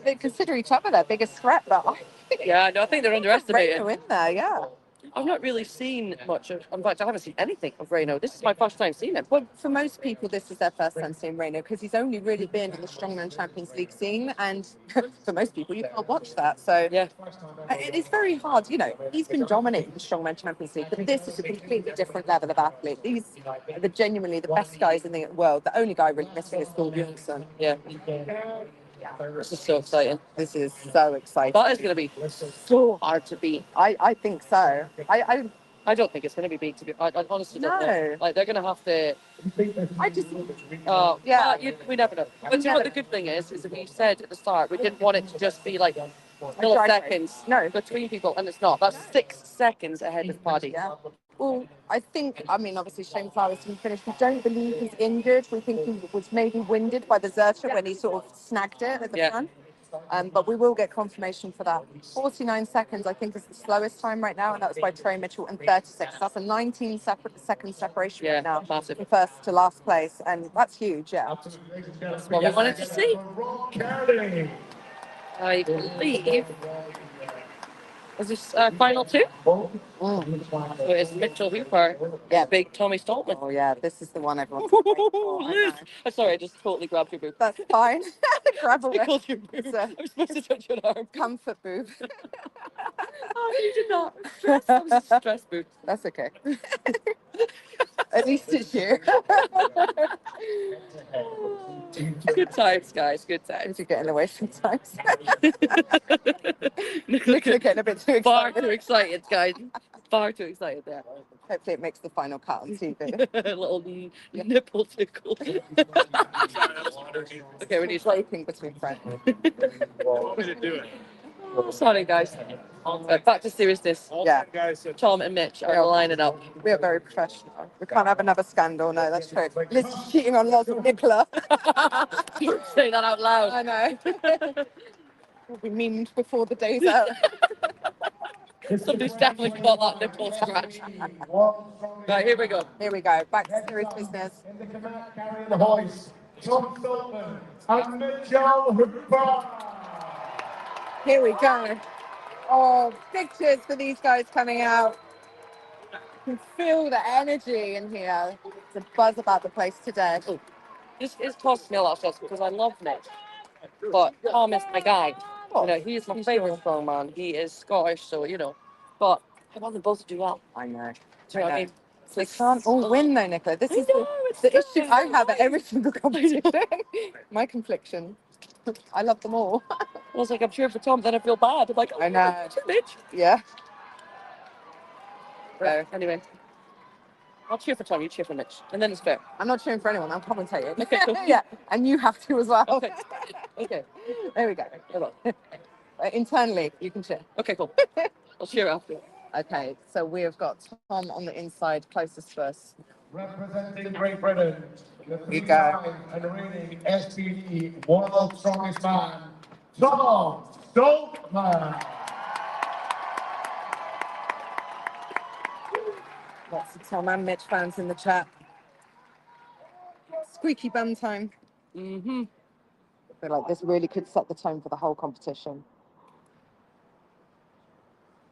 A: they consider each other their biggest threat, but I think
B: Yeah, no, I think they're underestimated.
A: Rauno in there, yeah.
B: I've not really seen much of, in fact, I haven't seen anything of Rauno. This is my first time seeing him.
A: Well, for most people, this is their first time seeing Rauno because he's only really been in the Strongman Champions League scene, and for most people, you can't watch that. So
B: Yeah.
A: it's very hard. You know, he's been dominating the Strongman Champions League, but this is a completely different level of athlete. These are genuinely the best guys in the world. The only guy really missing is Paul Bjornsson.
B: Yeah. This is so exciting.
A: This is so exciting.
B: That is going to be so hard to beat.
A: I think so.
B: I don't think it's going to be beat. To be, I honestly don't know.
A: No.
B: Like they're going to have to.
A: I just
B: Yeah, we never know. But you know what the good thing is that we said at the start we didn't want it to just be like milliseconds between people, and it's not. That's 6 seconds ahead of Paddy.
A: Yeah. Well, I mean, obviously Shane Flowers didn't finish. We don't believe he's injured. We think he was maybe winded by the Zercher when he sort of snagged it at the front. But we will get confirmation for that. 49 seconds, I think, is the slowest time right now, and that was by Trey Mitchell, and 36. That's a 19-second separation right now.
B: Massive.
A: From first to last place, and that's huge, yeah.
B: That's what we wanted to see. I believe. Is this final two? So it's Mitchell Hooper.
A: Yeah.
B: Big Tommy Stoltman.
A: Oh, yeah, this is the one everyone's waiting for. I know.
B: I'm sorry, I just totally grabbed your boob.
A: That's fine. Grab away.
B: Tickled your boob.
A: It's a
B: I'm supposed to touch your arm.
A: comfort boob.
B: Oh, you did not. Stress. That was a stress boob.
A: That's okay. At least it's you.
B: Good times, guys. Good times.
A: You're getting away sometimes. Nicola getting a bit too
B: Far
A: excited.
B: too excited, guys. Far too excited there.
A: Hopefully it makes the final cut on TV.
B: Little nipple tickle. Okay, we need
A: Sleeping between friends.
C: Want me to do it?
B: Oh, sorry, guys. Back to seriousness.
A: Yeah.
B: Tom and Mitch are lining up.
A: We are very professional. We can't have another scandal. No, that's true. Liz is cheating on Loz with Nicola.
B: Don't say that out loud.
A: I know. We'll be memed before the day's out.
B: Somebody's definitely got that nipple scratch. Right, here we go.
A: Here we go. Back to serious business.
F: In the command carrying the hoist, Tom Sullivan and Mitchell Hooper.
A: Here we go. Oh, big cheers for these guys coming out. You can feel the energy in here. It's a buzz about the place today.
B: This cost me a lot of stress because I love Mitch. But Tom is my guy. You know, he is my favourite strongman. He is Scottish, so, you know. But I want them both to do well.
A: I know.
B: Do you know what I mean?
A: They can't all win though, Nicola. This is the issue I have at every single competition. My confliction. I love them all.
B: I was like, I'm cheering for Tom, then I feel bad. I'm like, oh,
A: I know.
B: Mitch.
A: Yeah.
B: So, anyway. I'll cheer for Tom, you cheer for Mitch. And then it's fair.
A: I'm not cheering for anyone, I'm commentating.
B: Okay, cool.
A: Yeah, and you have to as well.
B: Okay. Okay.
A: There we go. Internally, you can cheer.
B: Okay, cool. I'll cheer after.
A: Okay, so we have got Tom on the inside, closest to us.
F: Representing Great Britain, the
A: You go.
F: three-time and reigning SPD World Strongest Man, Tom Sullivan.
A: Lots of Tom and Mitch fans in the chat. Squeaky bum time.
B: Mm-hmm.
A: I feel like this really could set the tone for the whole competition.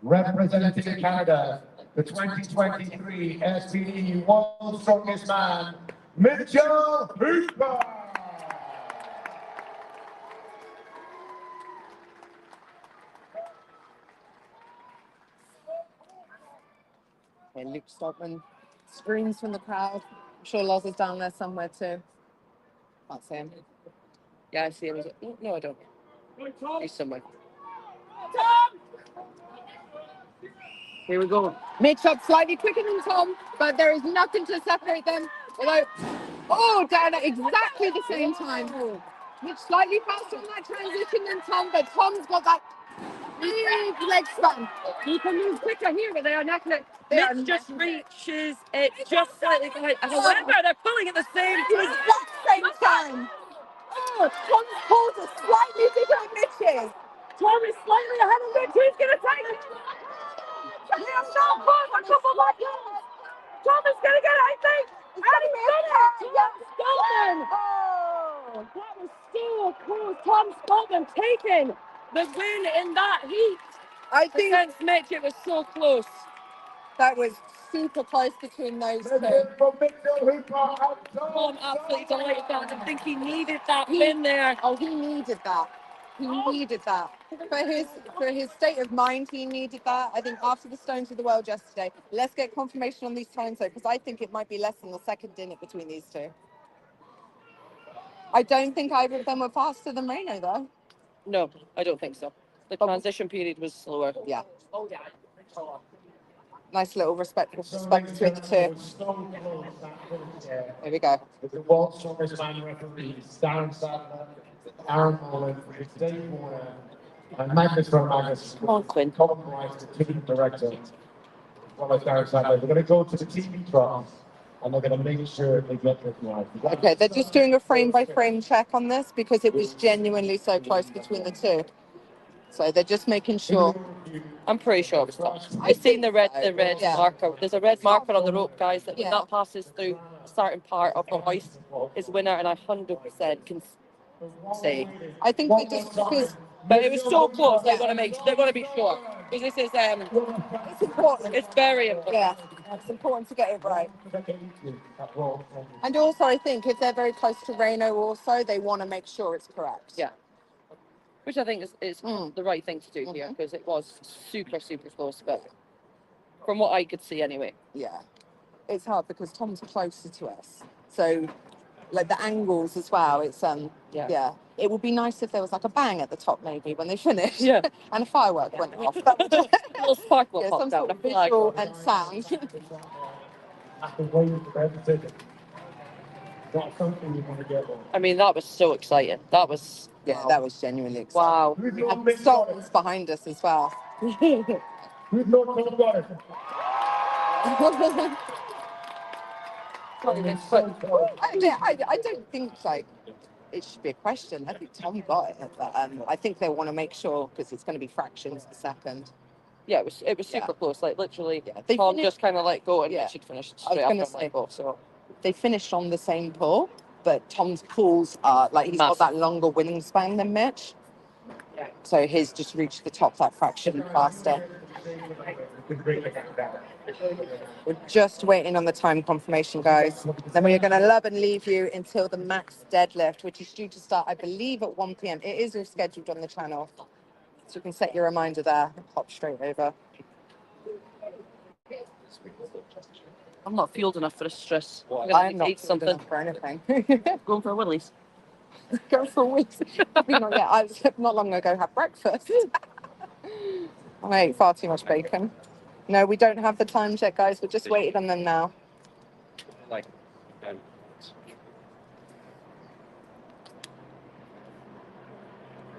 F: Representing Canada, the 2023 SPD World Strongest Man, Mitchell Hooper.
A: Okay, Luke Stockman screams from the crowd. I'm sure Loz is down there somewhere too. Can't see him.
B: Yeah, I see him. No, I don't. He's somewhere. Here we go.
A: Mitch up slightly quicker than Tom, but there is nothing to separate them. Although, oh, down at exactly the same time. Mitch slightly faster on that transition than Tom, but Tom's got that big leg span.
B: You can move quicker here, but they are not going to. Mitch just reaches it just slightly behind. However, they're pulling at the same time.
A: Exact same time. Oh, Tom's pulls are slightly bigger than Mitch's.
B: Tom is slightly ahead of Mitch. Who's going to take it? Tom is going to get it, I think. And he did it! Tom Scotland!
A: Oh,
B: That was so close. Tom Scotland taking the win in that heat.
A: I think
B: Against Mitch, it was so close.
A: that was super close between those two.
B: I'm absolutely delighted that. I think he needed that win there.
A: Oh, he needed that. He needed that. For his state of mind, he needed that. I think after the Stones of the World yesterday, let's get confirmation on these times though, because I think it might be less than the second in it between these two. I don't think either of them were faster than Rauno though.
B: No, I don't think so. The transition period was slower.
A: Yeah. Nice little respectful spike between the two. Here we go.
F: With the World Strongest Man referees, Darren Sadler, Aaron Mullen, Dave Warner, and Magnus from Magnus.
B: Come on, Quinn.
F: Colin Rice, the team director, as well as Darren Sadler. They're going to go to the TV trials and they're going to make sure they get this right.
A: Okay, they're just doing a frame by frame check on this because it was genuinely so close between the two. So they're just making sure.
B: I'm pretty sure it was Tom. I've seen the red
A: Yeah.
B: marker. There's a red marker on the rope, guys, that when
A: Yeah.
B: that passes through a certain part of the hoist is winner, and I 100% can say.
A: I think they just because
B: But it was so close. They're gonna be sure because this is
A: it's important.
B: it's very important.
A: Yeah, it's important to get it right. And also, I think if they're very close to Rauno, also they want to make sure it's correct.
B: Yeah. Which I think is the right thing to do here because it was super close, but from what I could see anyway.
A: Yeah. it's hard because Tom's closer to us. So, like the angles as well. It's yeah. It would be nice if there was like a bang at the top maybe when they finish.
B: Yeah.
A: And a firework went off. That would just,
B: Little sparkle
A: some
B: popped out.
A: sort of visual and sound.
J: Not something you want to get on.
B: I mean, that was so exciting. That was
A: Yeah, that was genuinely exciting.
B: wow.
A: We had the Sultans behind us as well.
J: Who's not talking about it?
A: I don't think like it should be a question. I think Tom got it, but I think they want to make sure because it's going to be fractions per second.
B: Yeah, it was super
A: Yeah.
B: close. Like literally,
A: They
B: Tom
A: finished-
B: just kind of let go and
A: Yeah.
B: she'd finished
A: I was
B: straight
A: gonna
B: after
A: say-
B: my goal. So
A: They finished on the same pool, but Tom's pools are like he's got
B: Massive.
A: that longer wingspan than Mitch. So his just reached the top that fraction faster. We're just waiting on the time confirmation, guys. Then we're going to love and leave you until the max deadlift, which is due to start, I believe, at 1 p.m. It is all scheduled on the channel. So you can set your reminder there and pop straight over.
B: I'm not fueled enough for this stress. I'm
A: I'm
B: gonna
A: not
B: eat
A: something
B: something.
A: for anything.
B: Going for Willie's.
A: Go for a week. Not yet. I was not long ago had breakfast. I ate far too much bacon. No, we don't have the times yet, guys. We're just waiting on them now.
E: Like,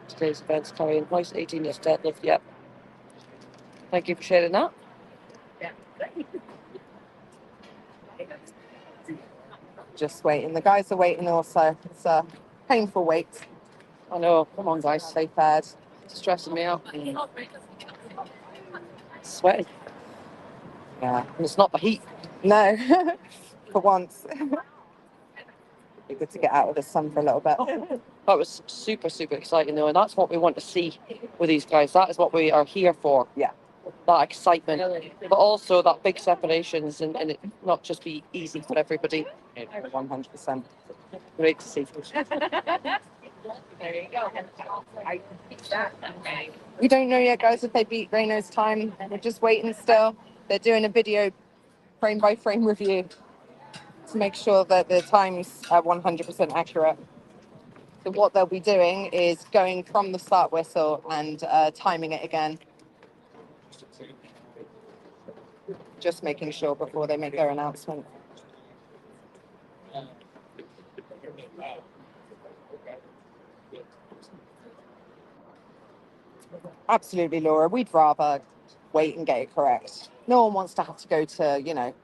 B: Today's event's carrying Hoist 18 is deadlift. Yep. Thank you for sharing that.
A: Just waiting. The guys are waiting also. It's a painful wait.
B: I know. Come on, guys.
A: They fared.
B: It's stressing me out. Sweating.
A: Yeah.
B: And it's not the heat.
A: No. For once. Be good to get out of the sun for a little bit.
B: That was super, super exciting though, and that's what we want to see with these guys. That is what we are here for.
A: Yeah.
B: That excitement, but also that big separations and it not just be easy for everybody.
A: 100%.
B: Great to see.
A: There you go. We don't know yet, guys, if they beat Rauno's time. We're just waiting still. They're doing a video frame by frame review to make sure that the times are 100% accurate. So what they'll be doing is going from the start whistle and timing it again. Just making sure before they make their announcement. Absolutely, Laura. We'd rather wait and get it correct. No one wants to have to go to,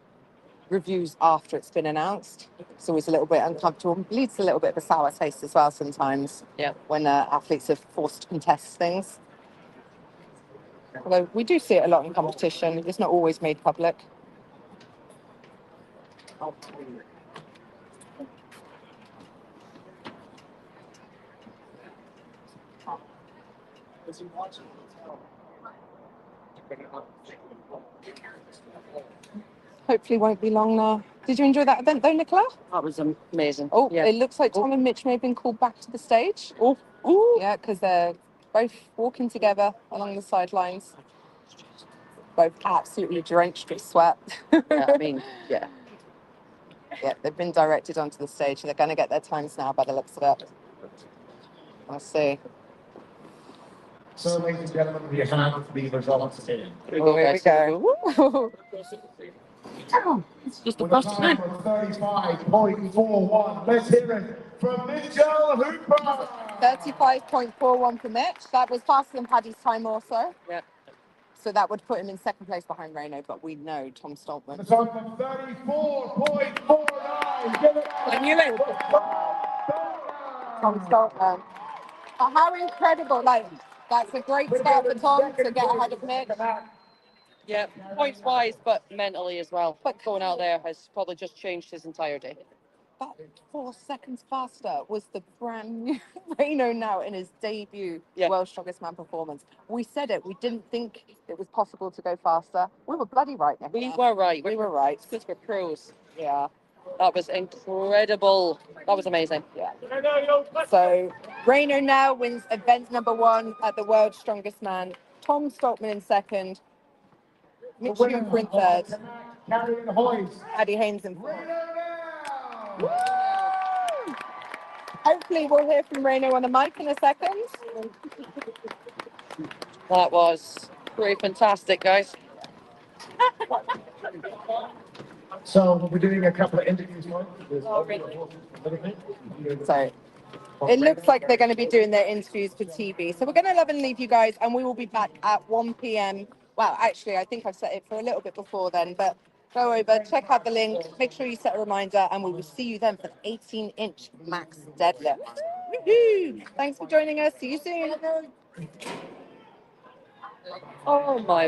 A: reviews after it's been announced. It's always a little bit uncomfortable. It leads to a little bit of a sour taste as well sometimes.
B: Yeah.
A: When athletes are forced to contest things. Although we do see it a lot in competition. It's not always made public. Hopefully won't be long now. Did you enjoy that event though, Nicola?
B: That was amazing.
A: Oh,
B: yeah.
A: It looks like Tom and Mitch may have been called back to the stage.
B: Oh, ooh.
A: Yeah, because they're both walking together along the sidelines. Both absolutely drenched with sweat.
B: Yeah, I mean, yeah.
A: Yeah, they've been directed onto the stage. They're going to get their times now by the looks of it. We'll see.
H: So, ladies and gentlemen, we have the results in.
B: Here
A: Oh, here we
B: guys.
A: go.
B: It's just the
H: With a
B: first
H: time
B: time.
H: of 35.41. Let's hear it from Mitchell Hooper.
A: 35.41 for Mitch. That was faster than Paddy's time also.
B: Yeah.
A: So that would put him in second place behind Rauno, but we know Tom Stoltman.
H: The time of 34.49. Give it up.
B: I knew it.
A: Tom Stoltman. How incredible. That's a great start for Tom to get ahead of Mitch.
B: Yeah, points wise, but mentally as well. But going out there has probably just changed his entire day.
A: But 4 seconds faster was the brand new Rauno now in his debut World's Strongest Man performance. We said it. We didn't think it was possible to go faster. We were bloody right, Nicola.
B: We were right.
A: We were right.
B: Because we're pros.
A: Yeah.
B: That was incredible. That was amazing.
A: Yeah. So Rauno now wins event number 1 at the World's Strongest Man. Tom Stoltman in second. Mitch Hooper in third.
F: Carrying Hoist.
A: Paddy Haynes in fourth. Woo! Hopefully we'll hear from Rauno on the mic in a second.
B: That was pretty fantastic, guys.
F: So we're doing a couple of interviews now.
A: So it looks like they're going to be doing their interviews for TV. So we're going to love and leave you guys, and we will be back at 1 p.m. Well, actually, I think I've set it for a little bit before then, but go over, check out the link, make sure you set a reminder, and we will see you then for the 18-inch max deadlift. Woohoo! Thanks for joining us. See you soon.
B: Oh my